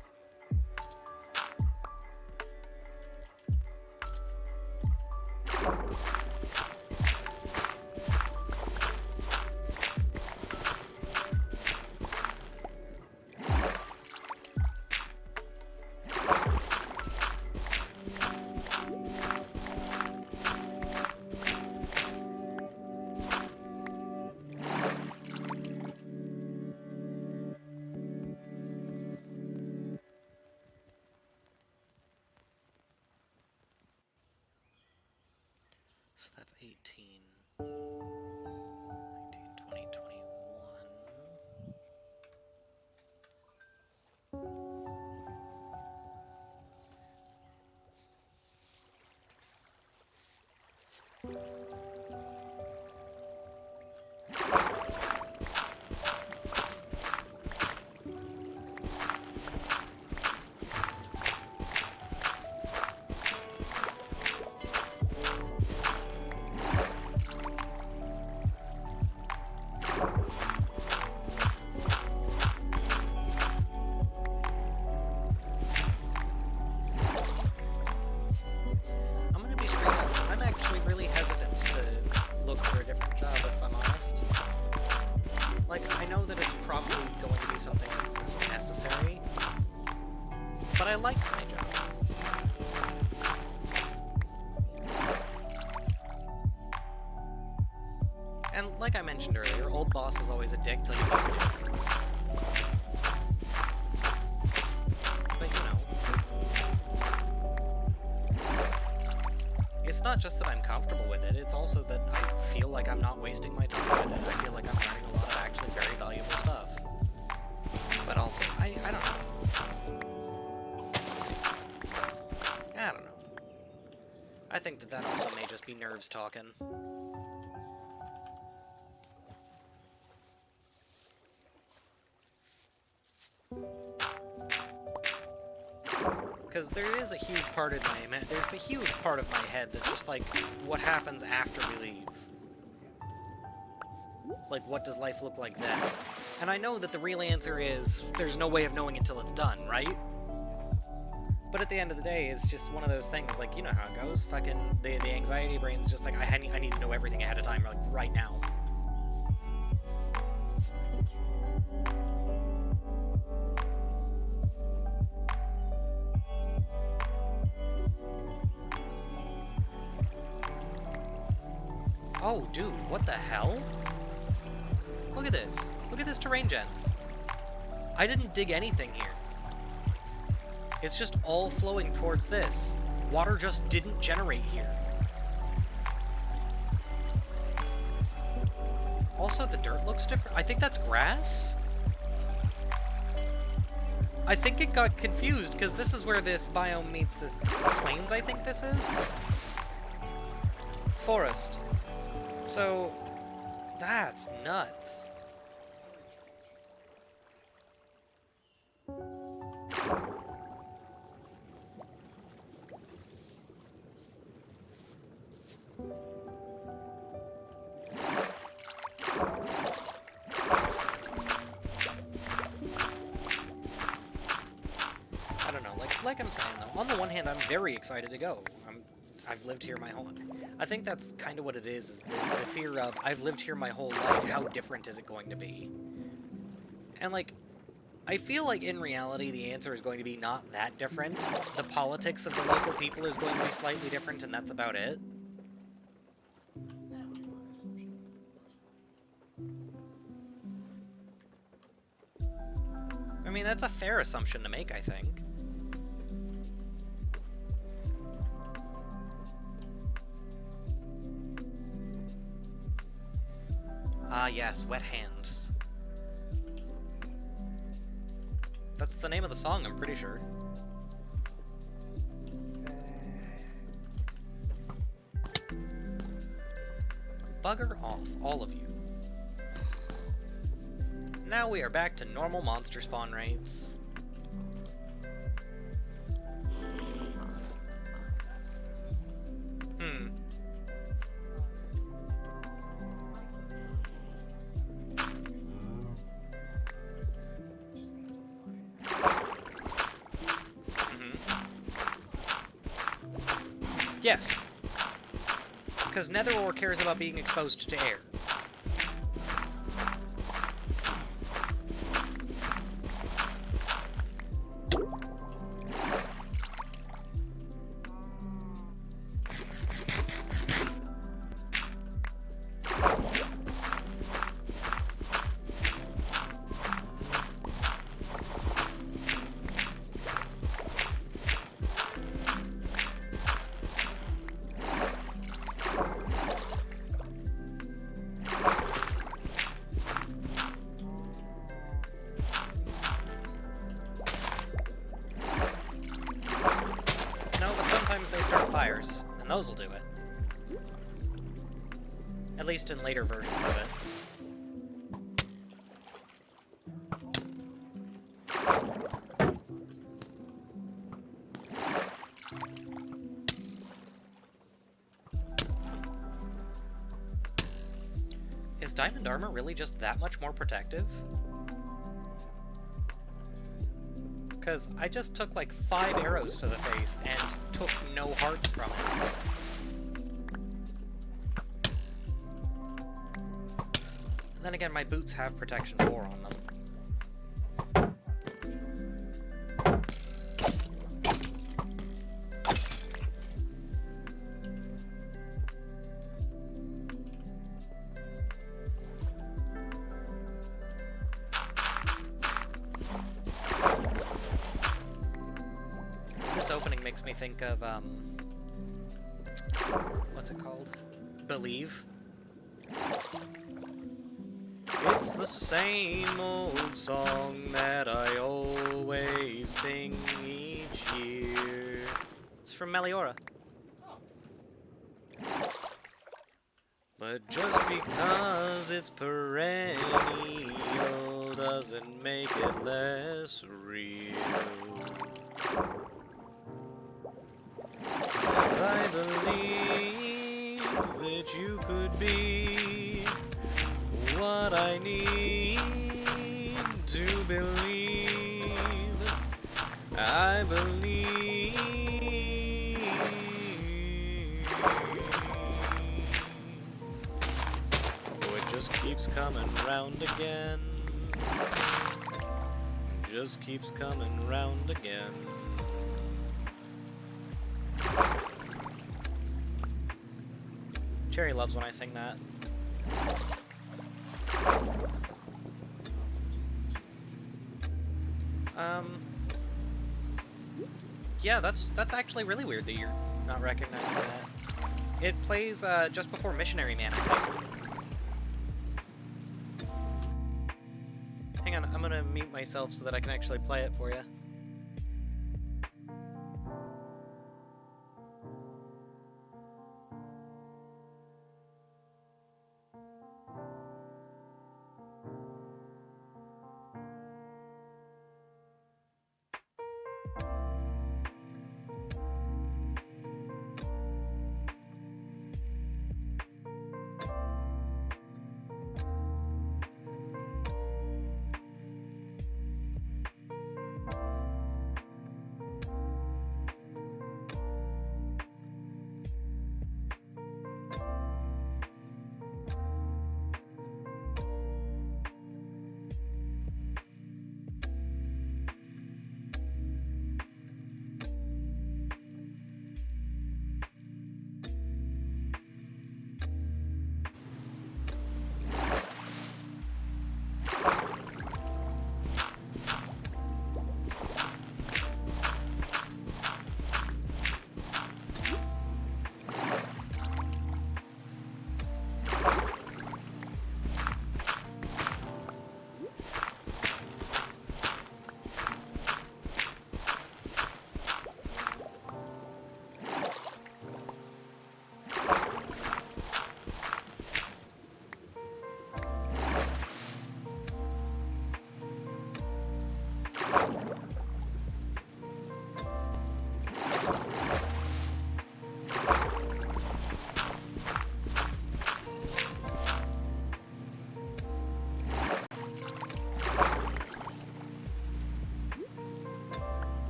[SPEAKER 1] So that's 18, 19, 20, 21. I'm gonna be straight up. I'm actually really hesitant to And like I mentioned earlier, old boss is always a dick till you meet him. But you know, it's not just that I'm comfortable with it, it's also that I feel like I'm not wasting my time with it. I feel like I'm learning a lot of actually very valuable stuff. But also, I don't know. I don't know. I think that also may just be nerves talking. Because there is a huge part of there's a huge part of my head that's just like, what happens after we leave? Like, what does life look like then? And I know that the real answer is, there's no way of knowing until it's done, right? But at the end of the day, it's just one of those things, like, you know how it goes. Fucking, the anxiety brain's just like, I need to know everything ahead of time, like, right now. Oh, dude, what the hell? Look at this. Look at this terrain gen. I didn't dig anything here. It's just all flowing towards this. Water just didn't generate here. Also, the dirt looks different. I think that's grass? I think it got confused, because this is where this biome meets this plains, I think this is? Forest. So, that's nuts. I don't know, like I'm saying though, on the one hand I'm very excited to go. I've lived here my whole life. I think that's kind of what it is the fear of, I've lived here my whole life, how different is it going to be? And like, I feel like in reality the answer is going to be not that different. The politics of the local people is going to be slightly different, and that's about it.
[SPEAKER 2] That would be my assumption.
[SPEAKER 1] I mean, that's a fair assumption to make, I think. Ah, yes, Wet Hands. That's the name of the song, I'm pretty sure. Bugger off, all of you. Now we are back to normal monster spawn rates. Yes. Because Nether Ore cares about being exposed to air. Fires, and those will do it. At least in later versions of it. Is diamond armor really just that much more protective? Because I just took like 5 arrows to the face and took no hearts from it. And then again, my boots have protection 4 on them. makes me think of, what's it called? Believe. It's the same old song that I always sing each year. It's from Meliora. But just because it's perennial doesn't make it less real. I believe that you could be what I need to believe. I believe. Oh, it just keeps coming round again. Just keeps coming round again. Cherry loves when I sing that. Yeah, that's actually really weird that you're not recognizing that. It plays just before Missionary Man, I think. Hang on, I'm gonna mute myself so that I can actually play it for you.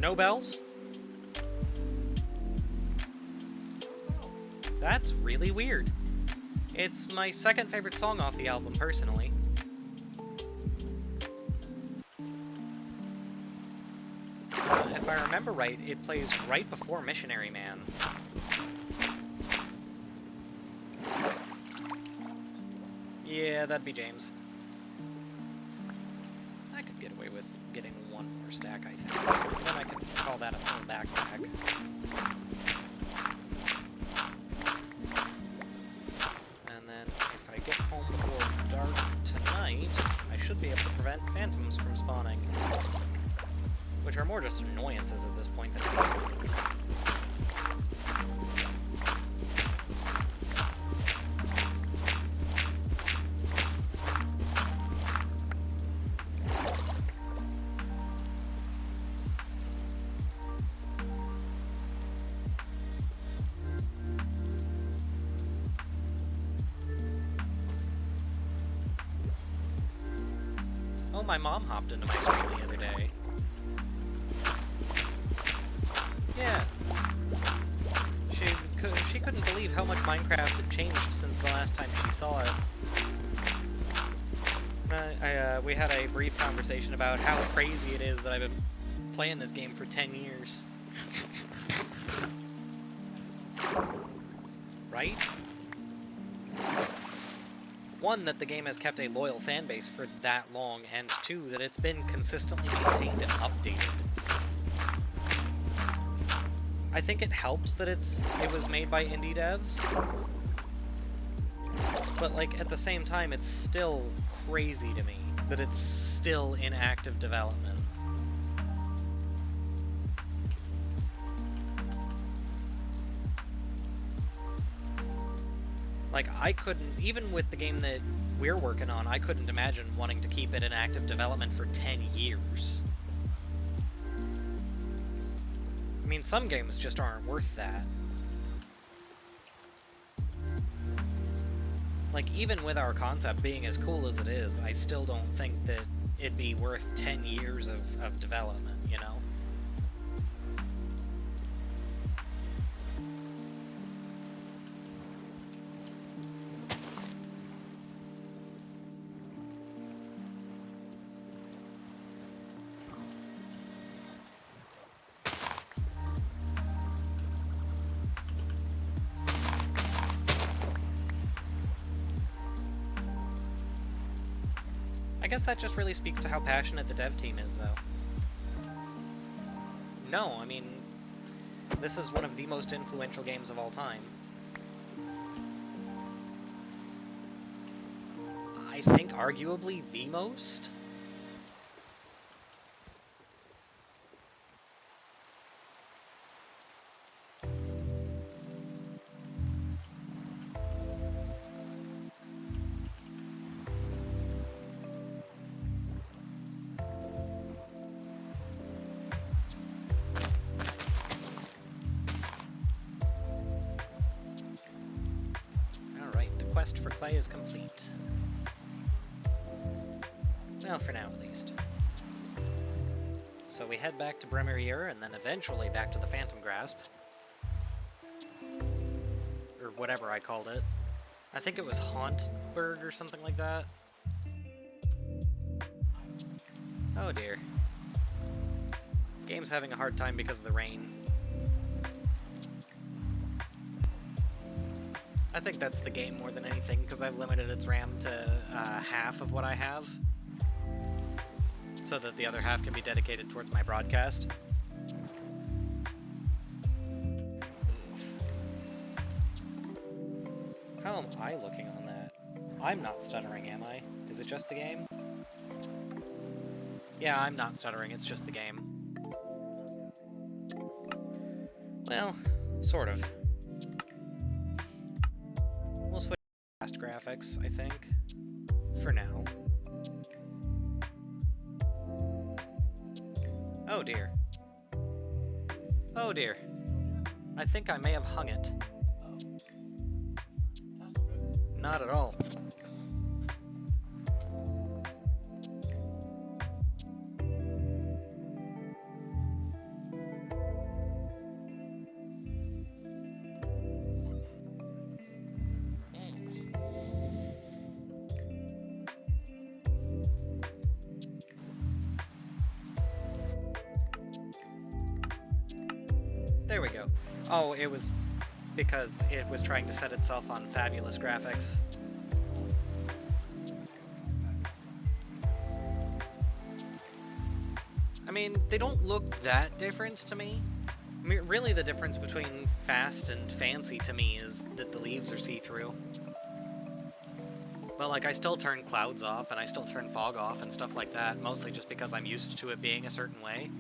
[SPEAKER 1] No bells? That's really weird. It's my second favorite song off the album, personally. If I remember right, it plays right before Missionary Man. Yeah, that'd be James. I could get away with getting one more stack, I think. Then I could call that a full backpack. And then, if I get home before dark tonight, I should be able to prevent phantoms from spawning. Which are more just annoyances at this point than anything. Oh, my mom hopped into my stream the other day. Yeah. She couldn't believe how much Minecraft had changed since the last time she saw it. We had a brief conversation about how crazy it is that I've been playing this game for 10 years. Right? One, that the game has kept a loyal fan base for that long, and two, that it's been consistently maintained and updated. I think it helps that it was made by indie devs, but like at the same time, it's still crazy to me that it's still in active development. Like, I couldn't, even with the game that we're working on, I couldn't imagine wanting to keep it in active development for 10 years. I mean, some games just aren't worth that. Like, even with our concept being as cool as it is, I still don't think that it'd be worth 10 years of development, you know? I guess that just really speaks to how passionate the dev team is, though. No, I mean, this is one of the most influential games of all time. I think arguably the most. Quest for clay is complete. Well, for now at least. So we head back to Bremerrier and then eventually back to the Phantom Grasp. Or whatever I called it. I think it was Hauntberg or something like that. Oh dear. Game's having a hard time because of the rain. I think that's the game more than anything, because I've limited its RAM to half of what I have, so that the other half can be dedicated towards my broadcast. Oof. How am I looking on that? I'm not stuttering, am I? Is it just the game? Yeah, I'm not stuttering, it's just the game. Well, sort of. We'll switch to fast graphics, I think, for now. Oh dear. Oh dear. I think I may have hung it. Not at all. There we go. Oh, it was because it was trying to set itself on fabulous graphics. I mean, they don't look that different to me. I mean, really the difference between fast and fancy to me is that the leaves are see-through. But, like, I still turn clouds off, and I still turn fog off and stuff like that, mostly just because I'm used to it being a certain way,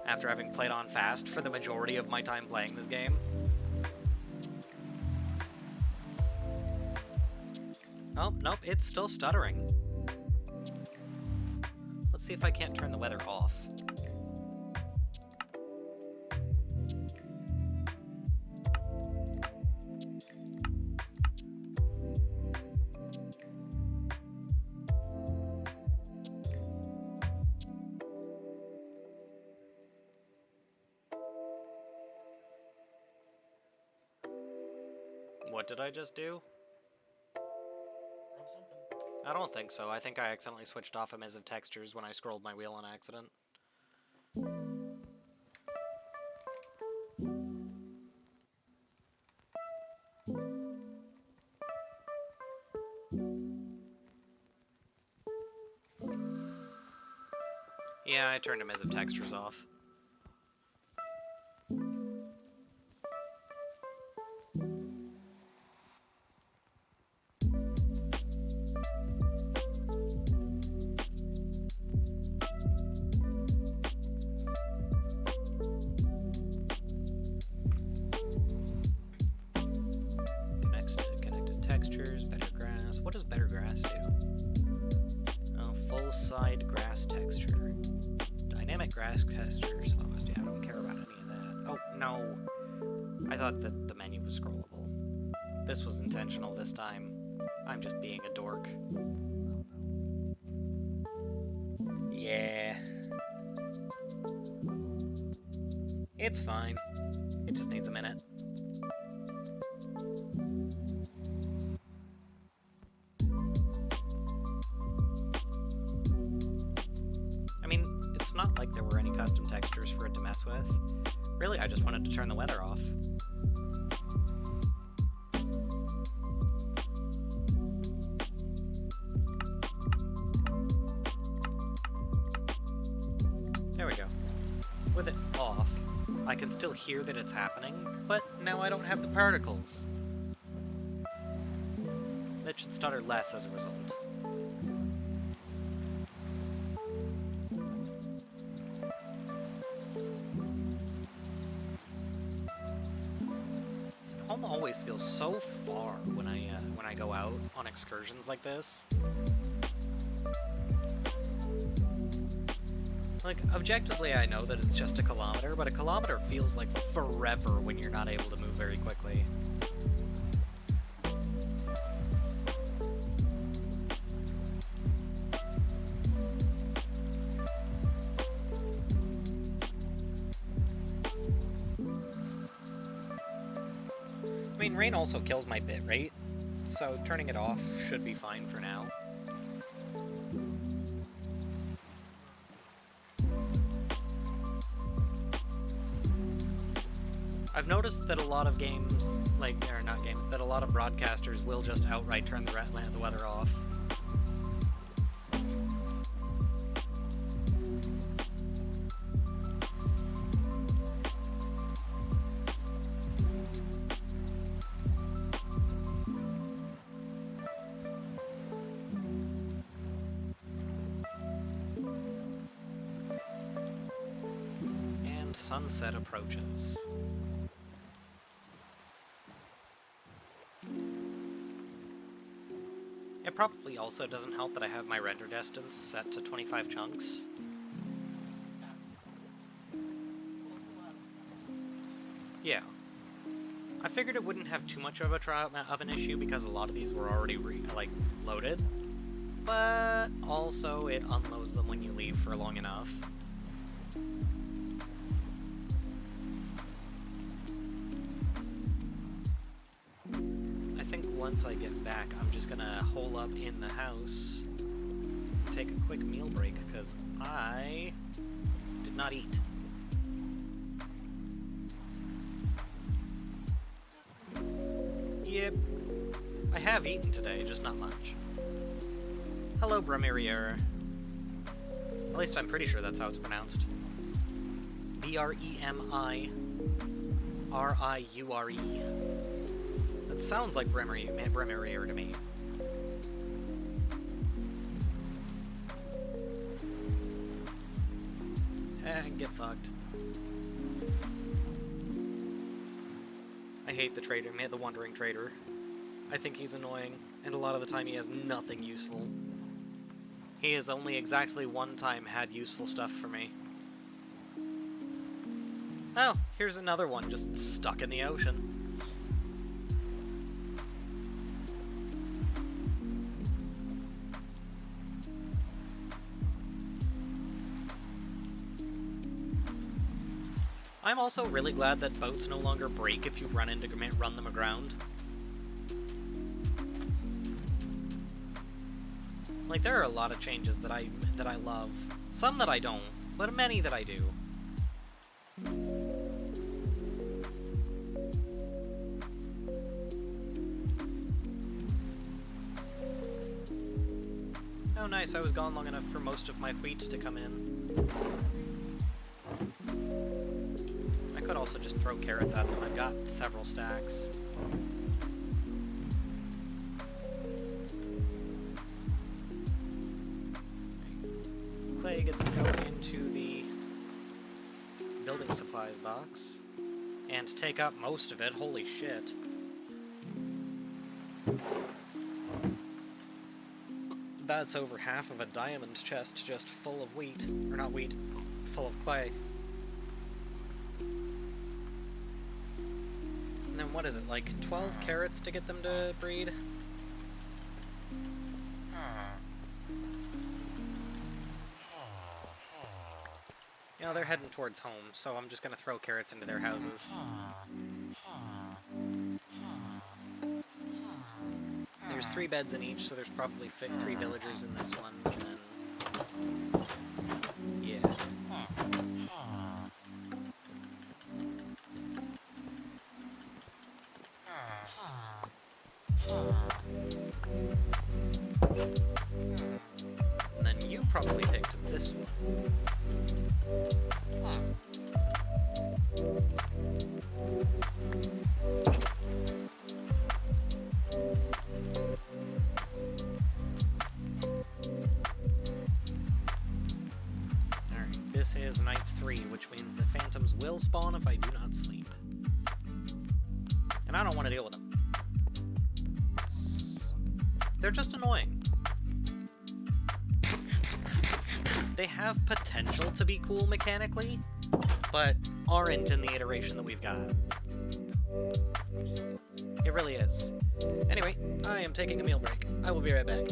[SPEAKER 1] after having played on fast for the majority of my time playing this game. Oh, nope, it's still stuttering. Let's see if I can't turn the weather off. What did I just do?
[SPEAKER 2] Wrong something.
[SPEAKER 1] I don't think so. I think I accidentally switched off emissive textures when I scrolled my wheel on accident. Yeah, I turned emissive textures off. Connected textures, better grass. What does better grass do? Oh, full side grass texture. Dynamic grass texture, slowest. Yeah, I don't care about any of that. Oh, no. I thought that the menu was scrollable. This was intentional this time. I'm just being a dork. Yeah. It's fine. It just needs a minute. I mean, it's not like there were any custom textures for it to mess with. Really, I just wanted to turn the weather off. There we go. With it off, I can still hear that it's happening, but now I don't have the particles. That should stutter less as a result. Home always feels so far when I go out on excursions like this. Like, objectively I know that it's just a kilometer, but a kilometer feels like forever when you're not able to move very quickly. I mean, rain also kills my bit rate, so turning it off should be fine for now. I've noticed that a lot of games, or not games, that a lot of broadcasters will just outright turn the weather off. And sunset approaches. It probably also doesn't help that I have my render distance set to 25 chunks. Yeah. I figured it wouldn't have too much of an issue because a lot of these were already loaded, but also it unloads them when you leave for long enough. I think once I get back, I'm just gonna hole up in the house, take a quick meal break, because I did not eat. Yep. I have eaten today, just not much. Hello, Bremirier. At least I'm pretty sure that's how it's pronounced. Bremiriure. That sounds like Bremirier to me. Get fucked. I hate the trader, the wandering trader. I think he's annoying, and a lot of the time he has nothing useful. He has only exactly one time had useful stuff for me. Oh, here's another one just stuck in the ocean. I'm also really glad that boats no longer break if you run them aground. Like, there are a lot of changes that I love. Some that I don't, but many that I do. Oh nice, I was gone long enough for most of my wheat to come in. I could also just throw carrots at them. I've got several stacks. Clay gets to go into the building supplies box and take up most of it. Holy shit. That's over half of a diamond chest just full of wheat. Or not wheat, full of clay. And then what is it, like 12 carrots to get them to breed? You know, they're heading towards home, so I'm just gonna throw carrots into their houses. There's 3 beds in each, so there's probably 3 villagers in this one, and then... yeah. And then you probably picked this one. Alright, this is night 3, which means the phantoms will spawn if I do not sleep. And I don't want to deal with them. They're just annoying. They have potential to be cool mechanically, but aren't in the iteration that we've got. It really is. Anyway, I am taking a meal break. I will be right back.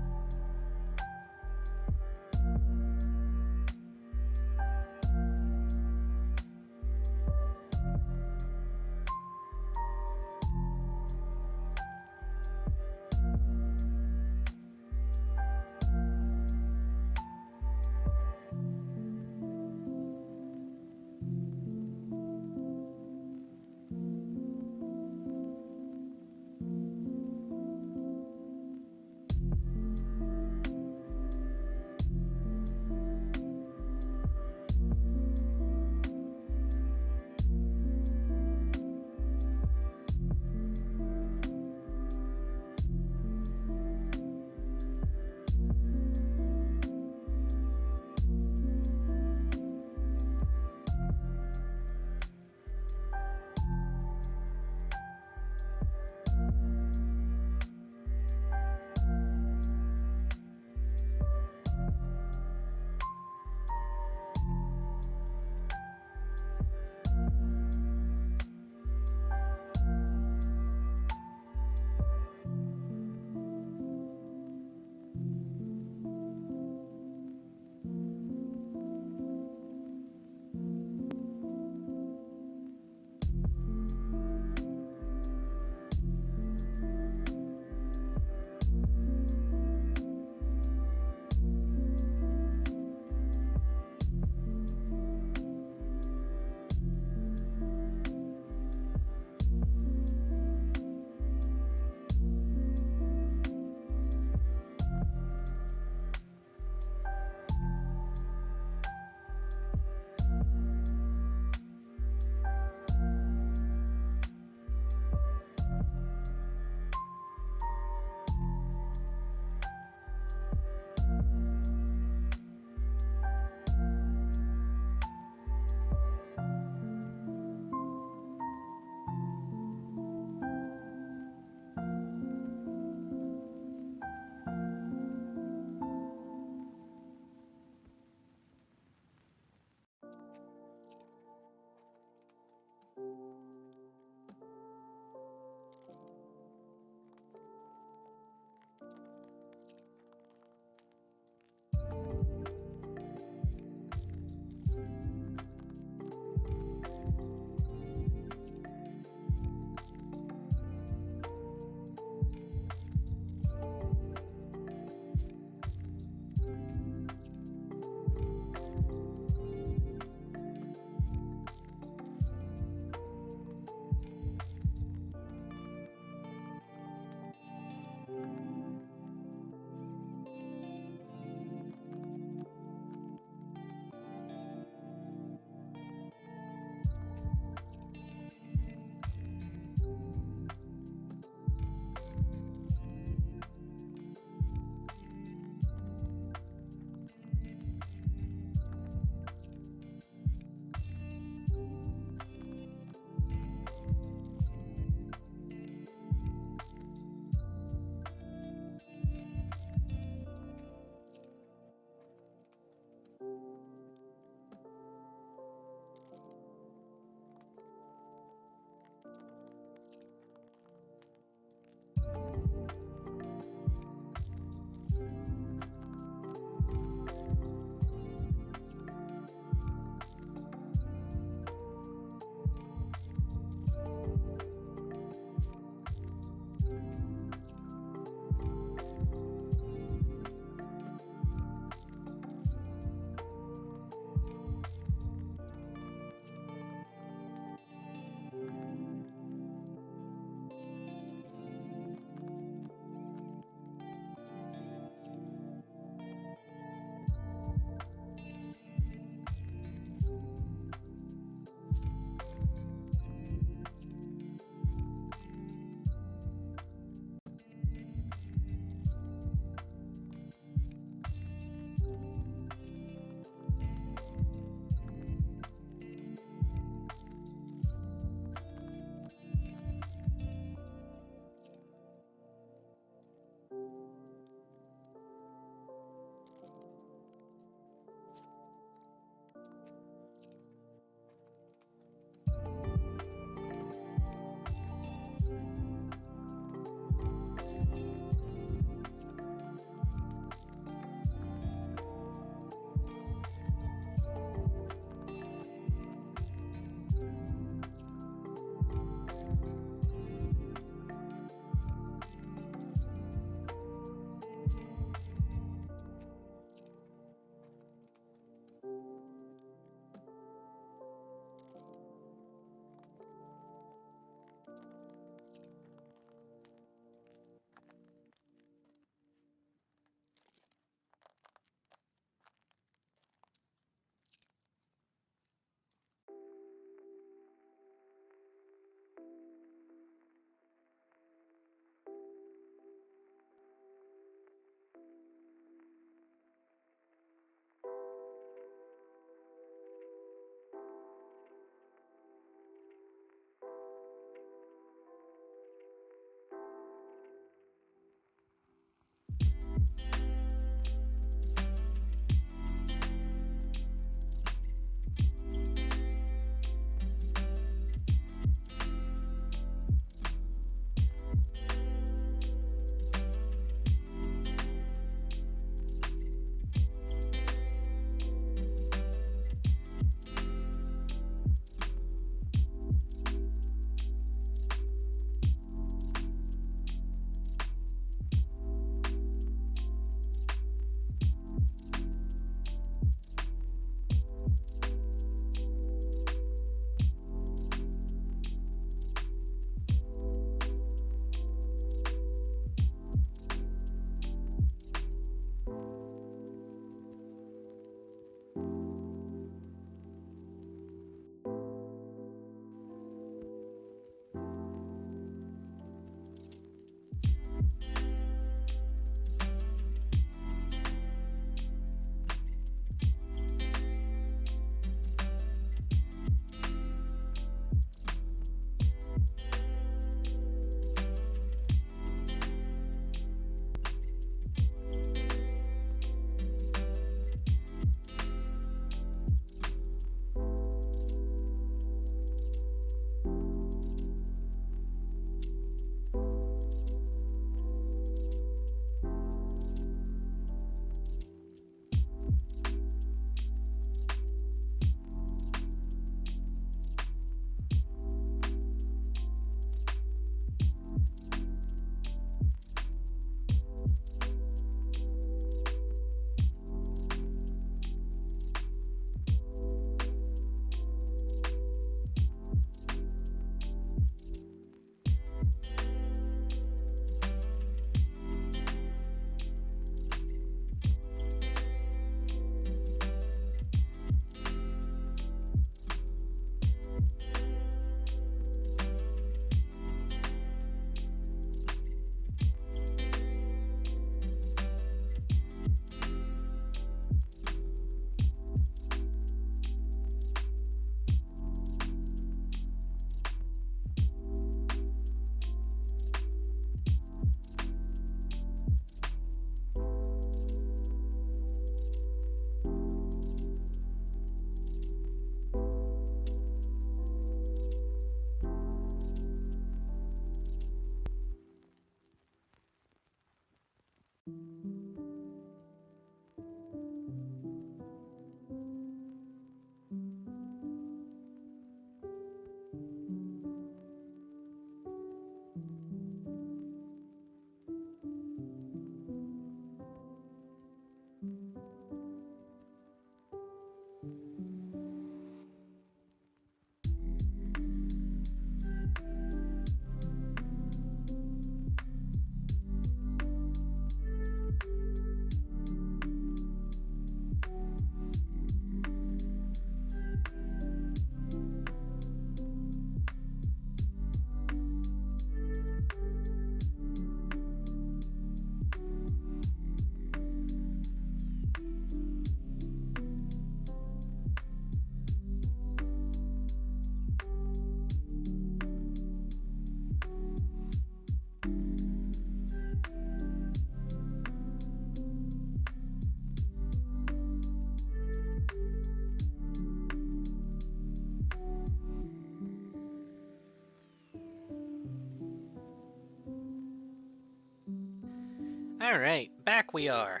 [SPEAKER 1] Alright, back we are.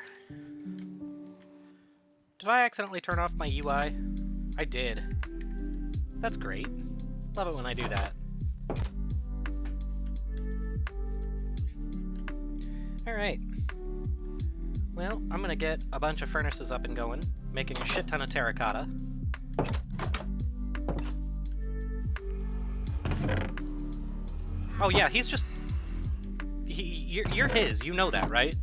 [SPEAKER 1] Did I accidentally turn off my UI? I did. That's great. Love it when I do that. Alright. Well, I'm gonna get a bunch of furnaces up and going, making a shit ton of terracotta. Oh yeah, he's just... You're his, you know that, right?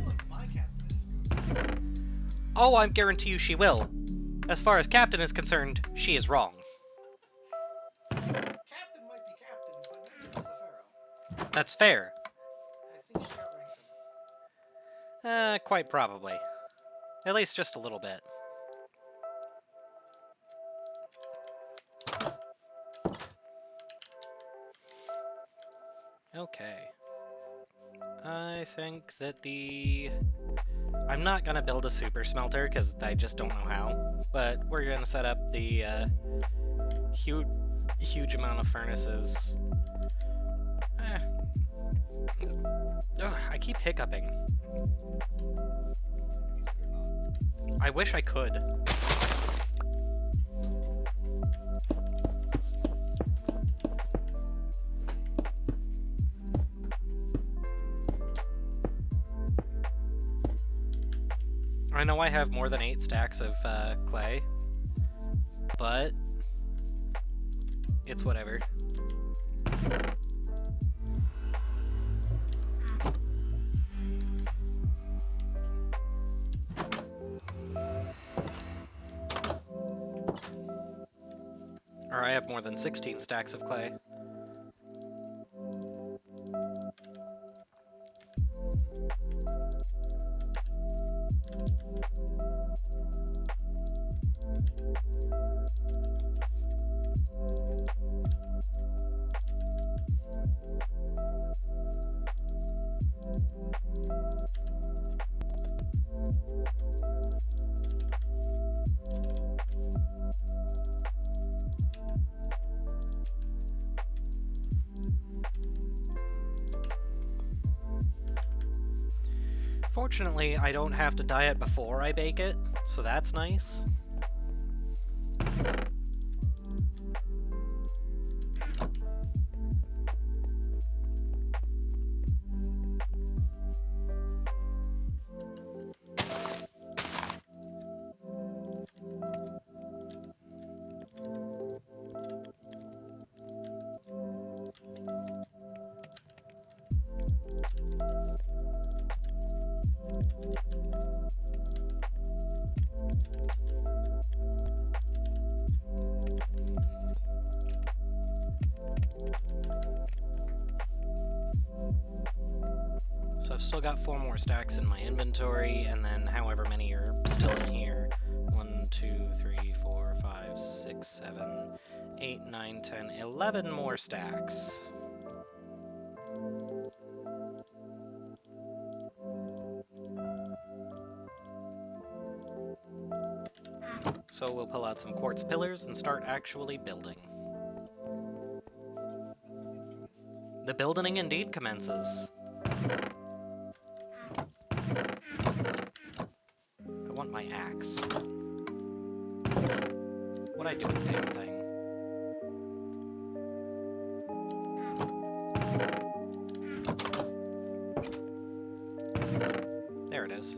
[SPEAKER 2] Look, my captain is.
[SPEAKER 1] Oh, I guarantee you she will. As far as Captain is concerned, she is wrong.
[SPEAKER 2] Captain might be captain, but maybe he's a pharaoh.
[SPEAKER 1] That's fair.
[SPEAKER 2] I think she outranks him.
[SPEAKER 1] Quite probably. At least just a little bit. Okay. I think that I'm not gonna build a super smelter, because I just don't know how, but we're gonna set up the, huge amount of furnaces. Ugh, I keep hiccuping. I wish I could. I know I have more than 8 stacks of clay, but it's whatever. Or I have more than 16 stacks of clay. Fortunately, I don't have to dye it before I bake it, so that's nice. So I've still got 4 more stacks in my inventory, and then however many are still in here. 1, 2, 3, 4, 5, 6, 7, 8, 9, 10, 11 more stacks. So we'll pull out some quartz pillars and start actually building. The building indeed commences. I want my axe. What'd I do with the damn thing? There it is.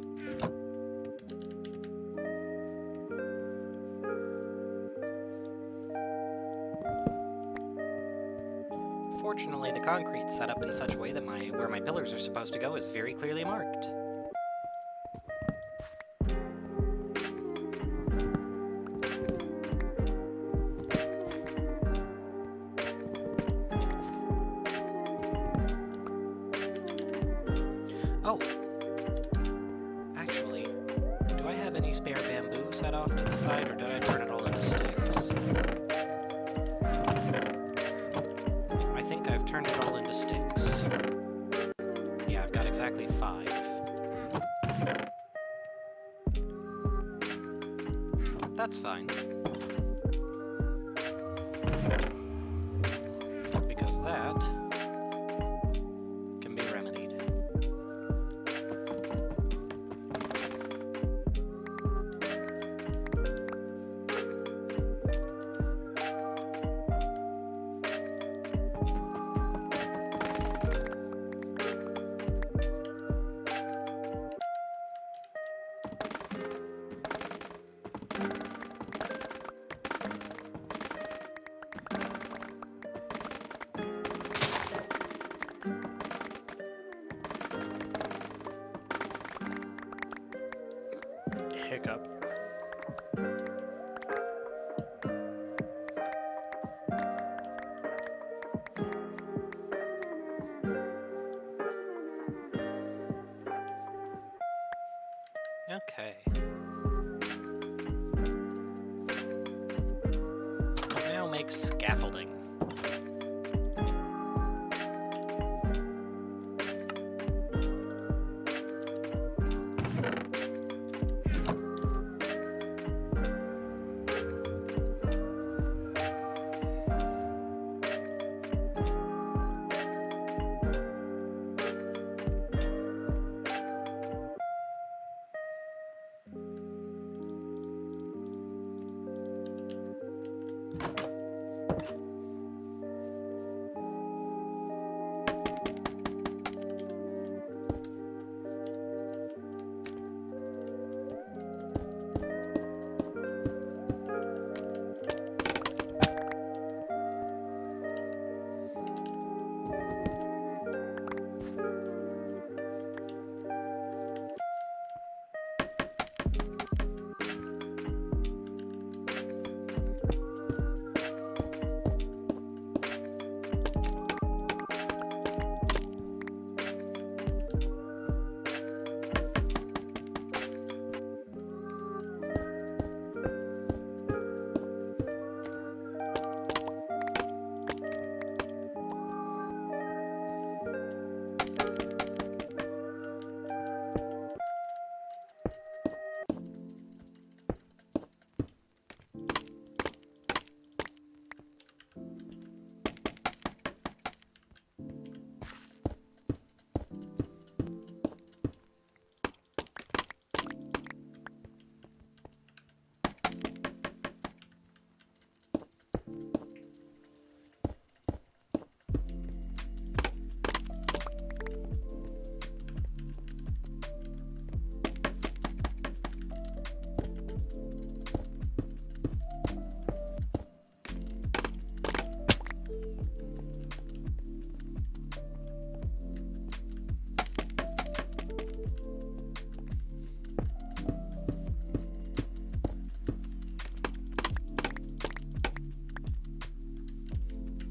[SPEAKER 1] Fortunately, the concrete's set up in such a way that where my pillars are supposed to go is very clearly marked. Oh! Actually, do I have any spare bamboo set off to the side, or did I turn it all into sticks? I think I've turned it all into sticks. Yeah, I've got exactly 5. That's fine. Because that can be remedied. like scaffolding.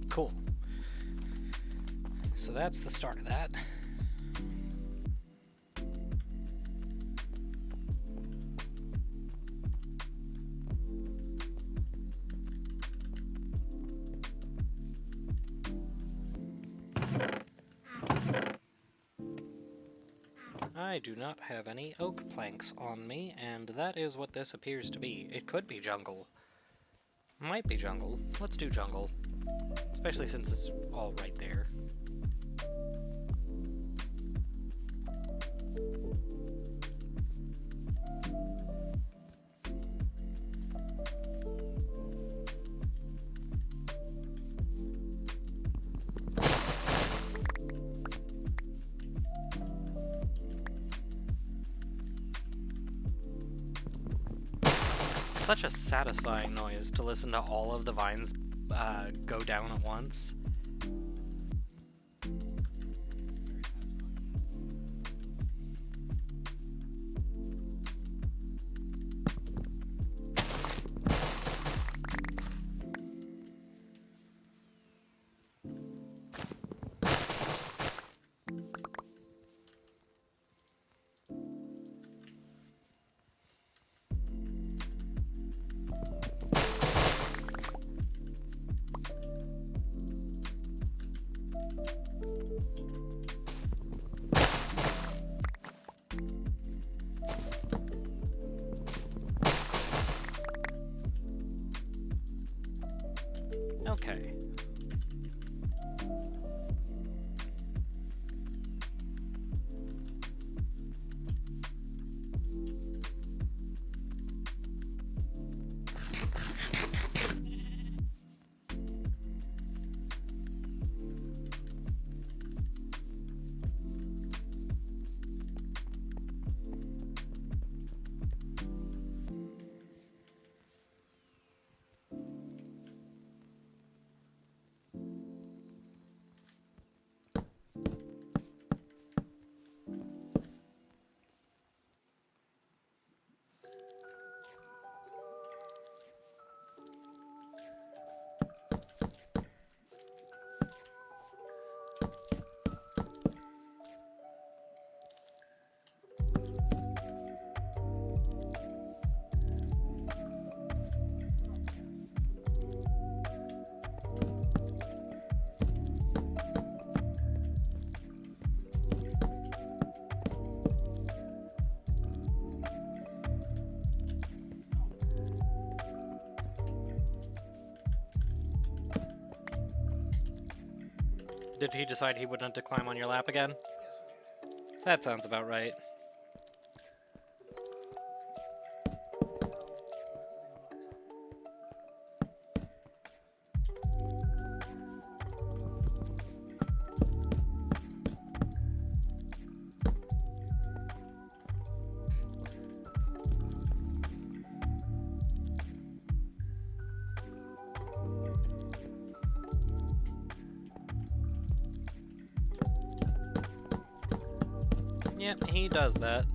[SPEAKER 1] Cool. So that's the start of that. I do not have any oak planks on me, and that is what this appears to be. It could be jungle. Might be jungle. Let's do jungle. Especially since it's all right there. Such a satisfying noise to listen to all of the vines go down at once. Okay. Did he decide he wouldn't to climb on your lap again?
[SPEAKER 2] Yes, he did.
[SPEAKER 1] That sounds about right.
[SPEAKER 2] Now, I'm not sitting on that top.
[SPEAKER 1] Yep, he does that.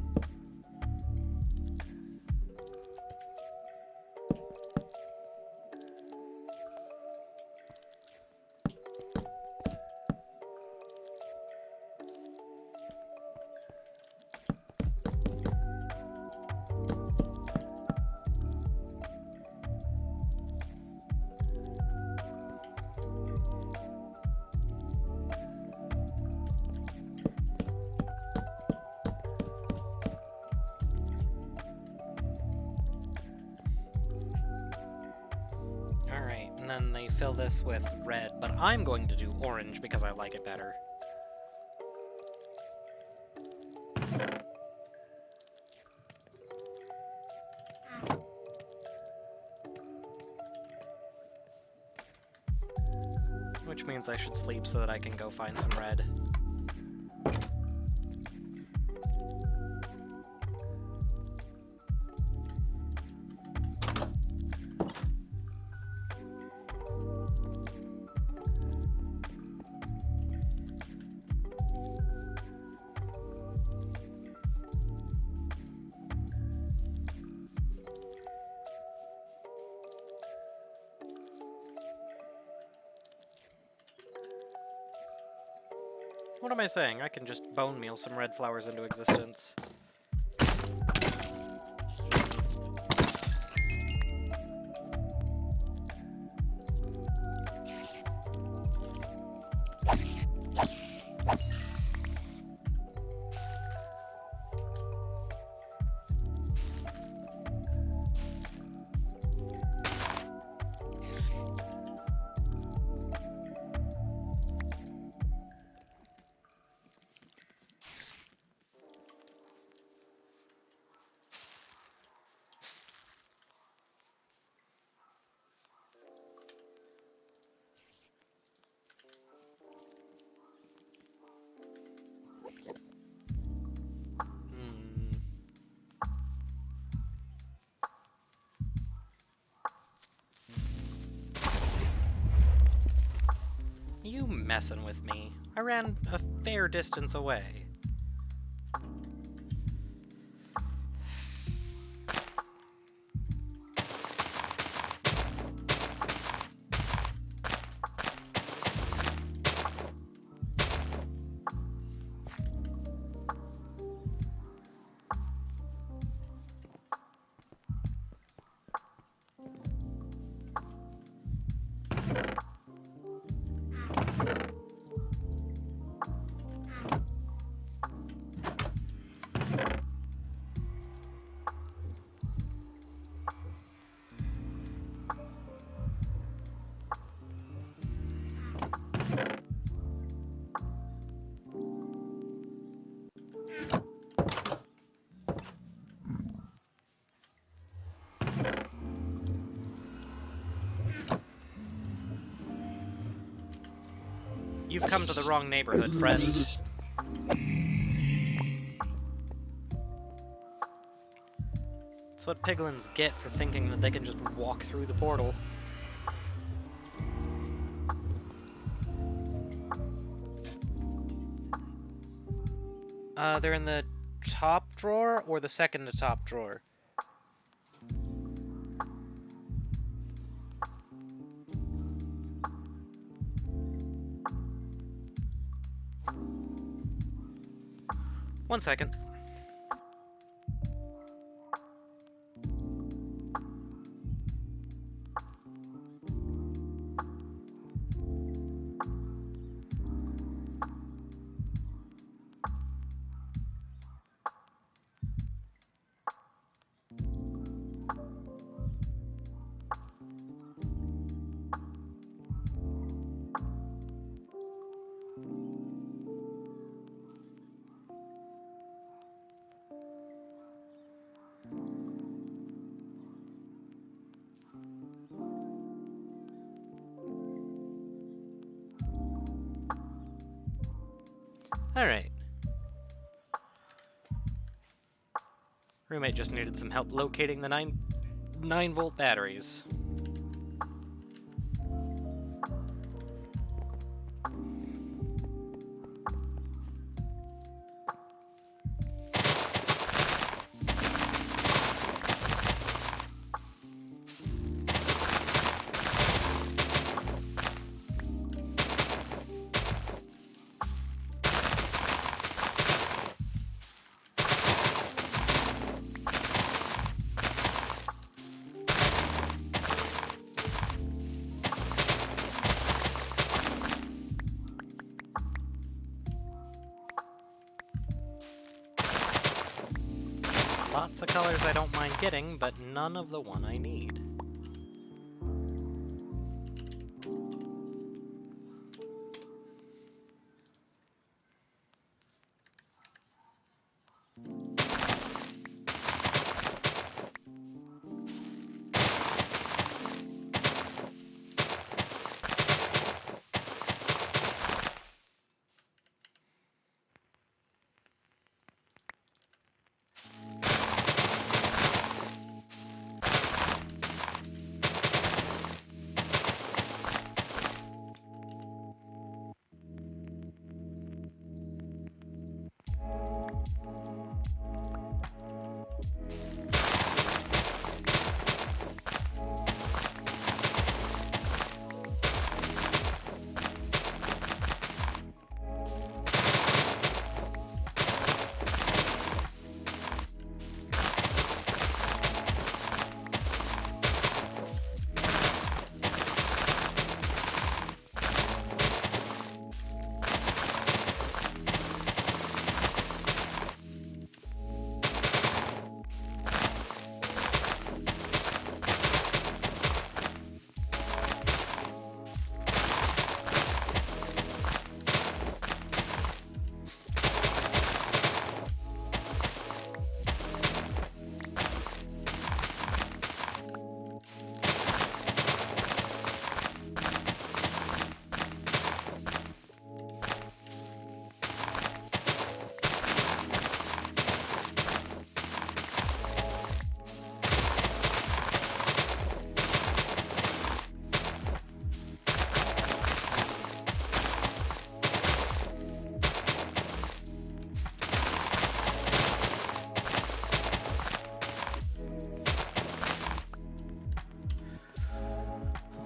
[SPEAKER 1] Alright, and then they fill this with red, but I'm going to do orange because I like it better. Which means I should sleep so that I can go find some red. What am I saying? I can just bone meal some red flowers into existence. You messing with me? I ran a fair distance away. You've come to the wrong neighborhood, friend. That's what piglins get for thinking that they can just walk through the portal. They're in the top drawer or the second to top drawer? One second. Alright. Roommate just needed some help locating the 9-volt batteries. Lots of colors I don't mind getting, but none of the one I need.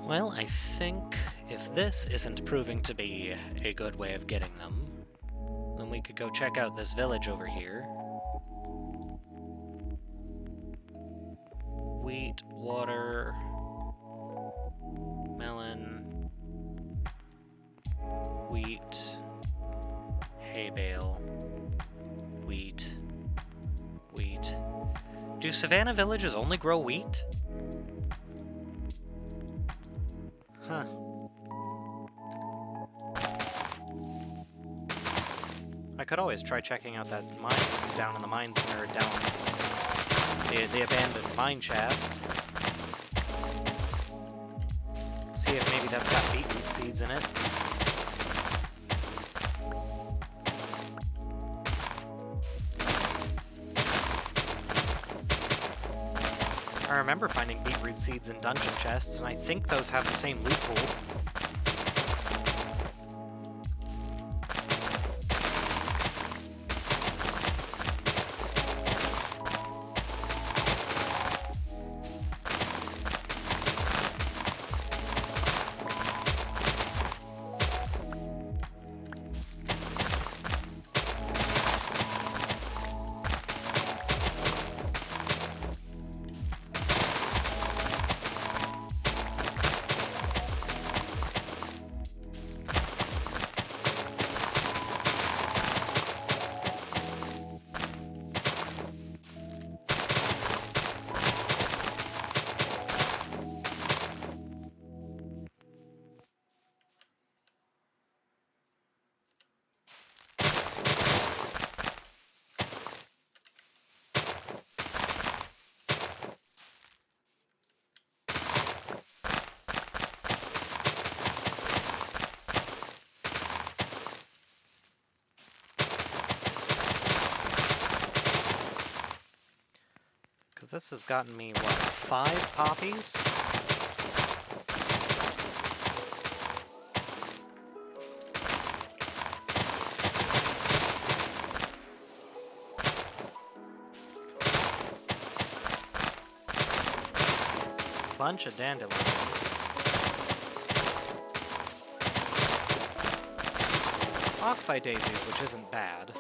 [SPEAKER 1] Well, I think if this isn't proving to be a good way of getting them, then we could go check out this village over here. Wheat, water, melon, wheat, hay bale, wheat, wheat. Do Savannah villages only grow wheat? Huh. I could always try checking out that mine down in the mines, or down the abandoned mine shaft. See if maybe that's got beetroot seeds in it. I remember finding beetroot seeds in dungeon chests, and I think those have the same loot pool. this has gotten me, what, 5 poppies? Bunch of dandelions. Oxeye daisies, which isn't bad.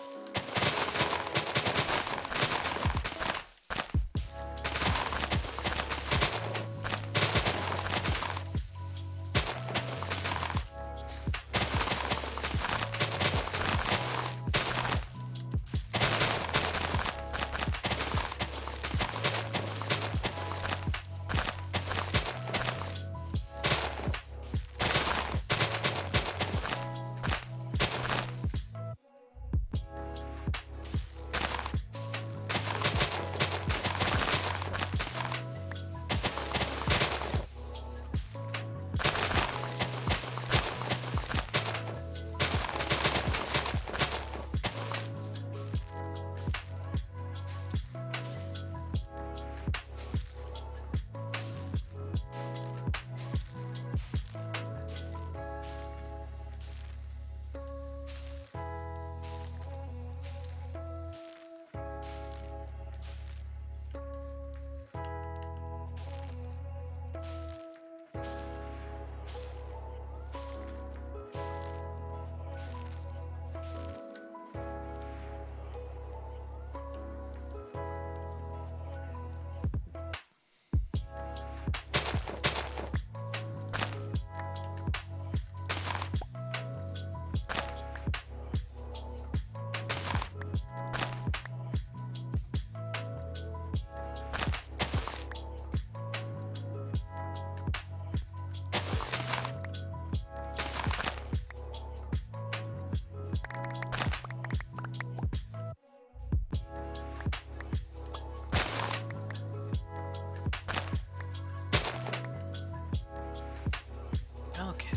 [SPEAKER 1] Okay.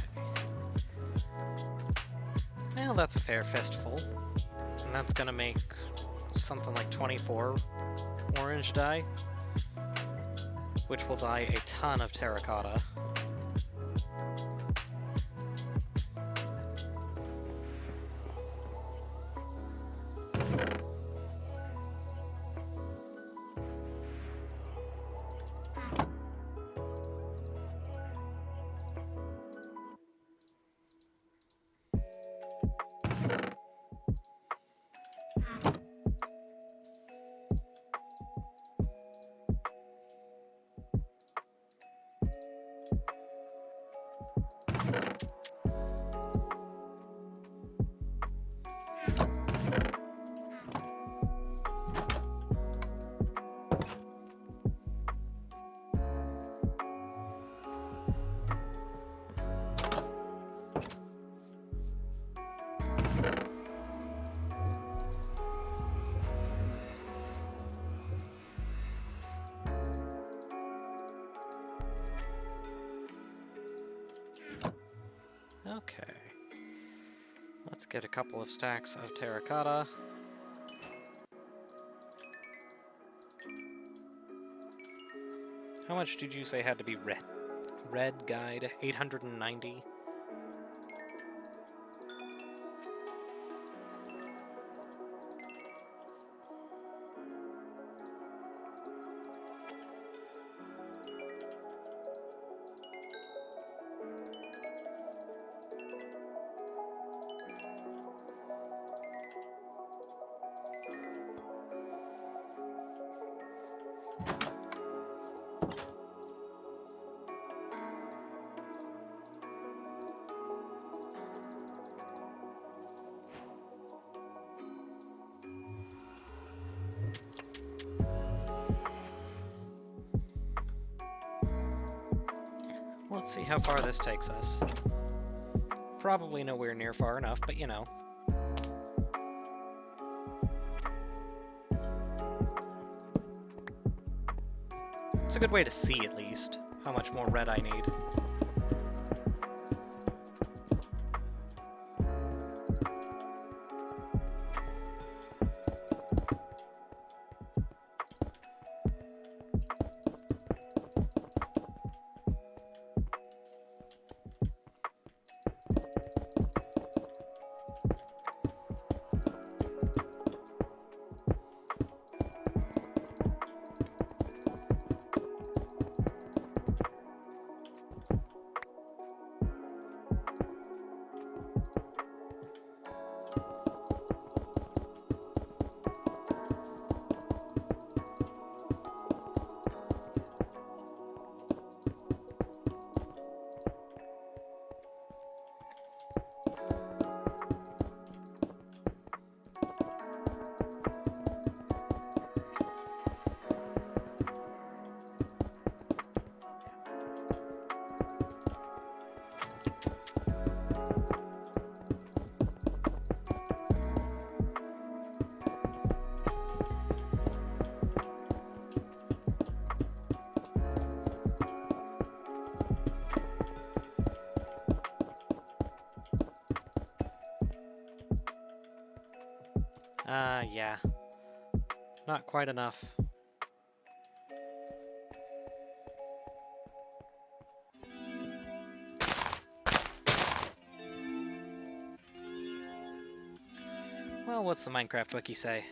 [SPEAKER 1] Well, that's a fair fistful. And that's gonna make something like 24 orange dye, which will dye a ton of terracotta. Okay. Let's get a couple of stacks of terracotta. How much did you say had to be red? Red guide, 890. Let's see how far this takes us. Probably nowhere near far enough, but you know. It's a good way to see, at least, how much more red I need. Yeah. Not quite enough. Well, what's the Minecraft wiki say?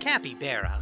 [SPEAKER 1] Capybara.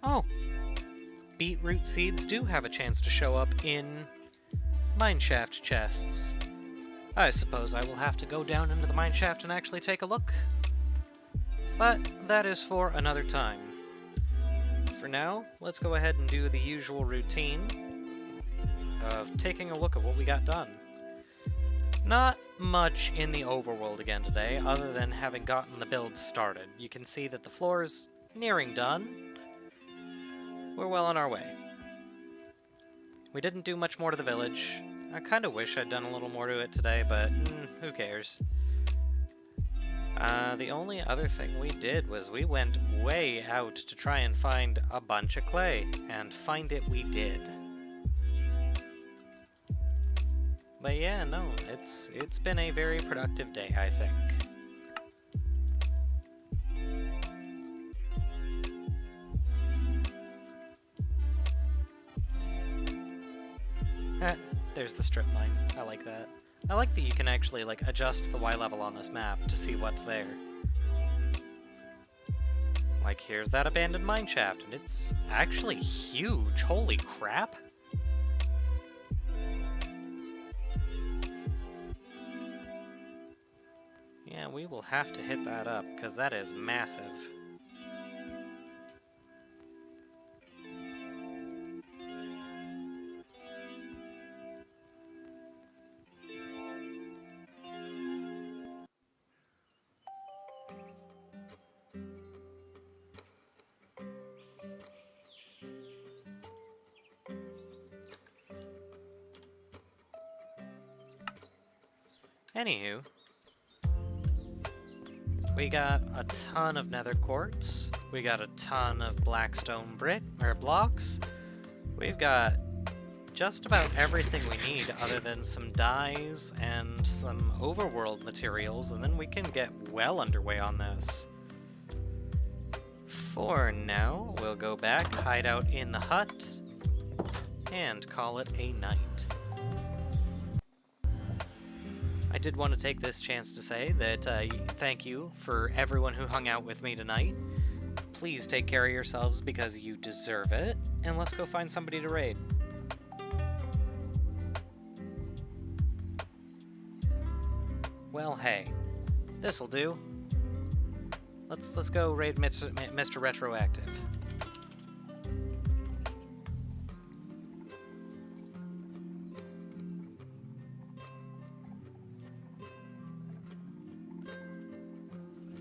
[SPEAKER 1] Oh, beetroot seeds do have a chance to show up in mineshaft chests. I suppose I will have to go down into the mineshaft and actually take a look. But that is for another time. For now, let's go ahead and do the usual routine of taking a look at what we got done. Not much in the overworld again today, other than having gotten the build started. You can see that the floor is nearing done. We're well on our way. We didn't do much more to the village. I kind of wish I'd done a little more to it today, but who cares? The only other thing we did was we went way out to try and find a bunch of clay, and find it we did. But yeah, no, it's been a very productive day, I think. There's the strip mine. I like that. I like that you can actually like adjust the Y level on this map to see what's there. Like here's that abandoned mine shaft, and it's actually huge. Holy crap! Yeah, we will have to hit that up because that is massive. Anywho, we got a ton of nether quartz. We got a ton of blackstone blocks. We've got just about everything we need other than some dyes and some overworld materials, and then we can get well underway on this. For now, we'll go back, hide out in the hut, and call it a night. I did want to take this chance to say that thank you for everyone who hung out with me tonight. Please take care of yourselves because you deserve it, and let's go find somebody to raid. Well, hey, this'll do. Let's go raid Mr. Retroactive.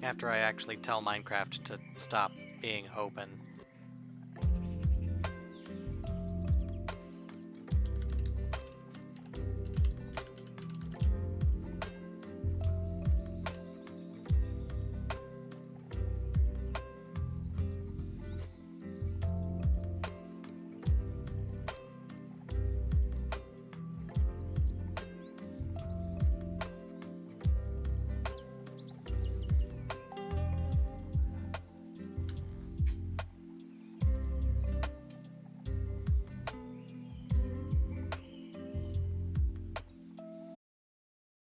[SPEAKER 1] After I actually tell Minecraft to stop being open.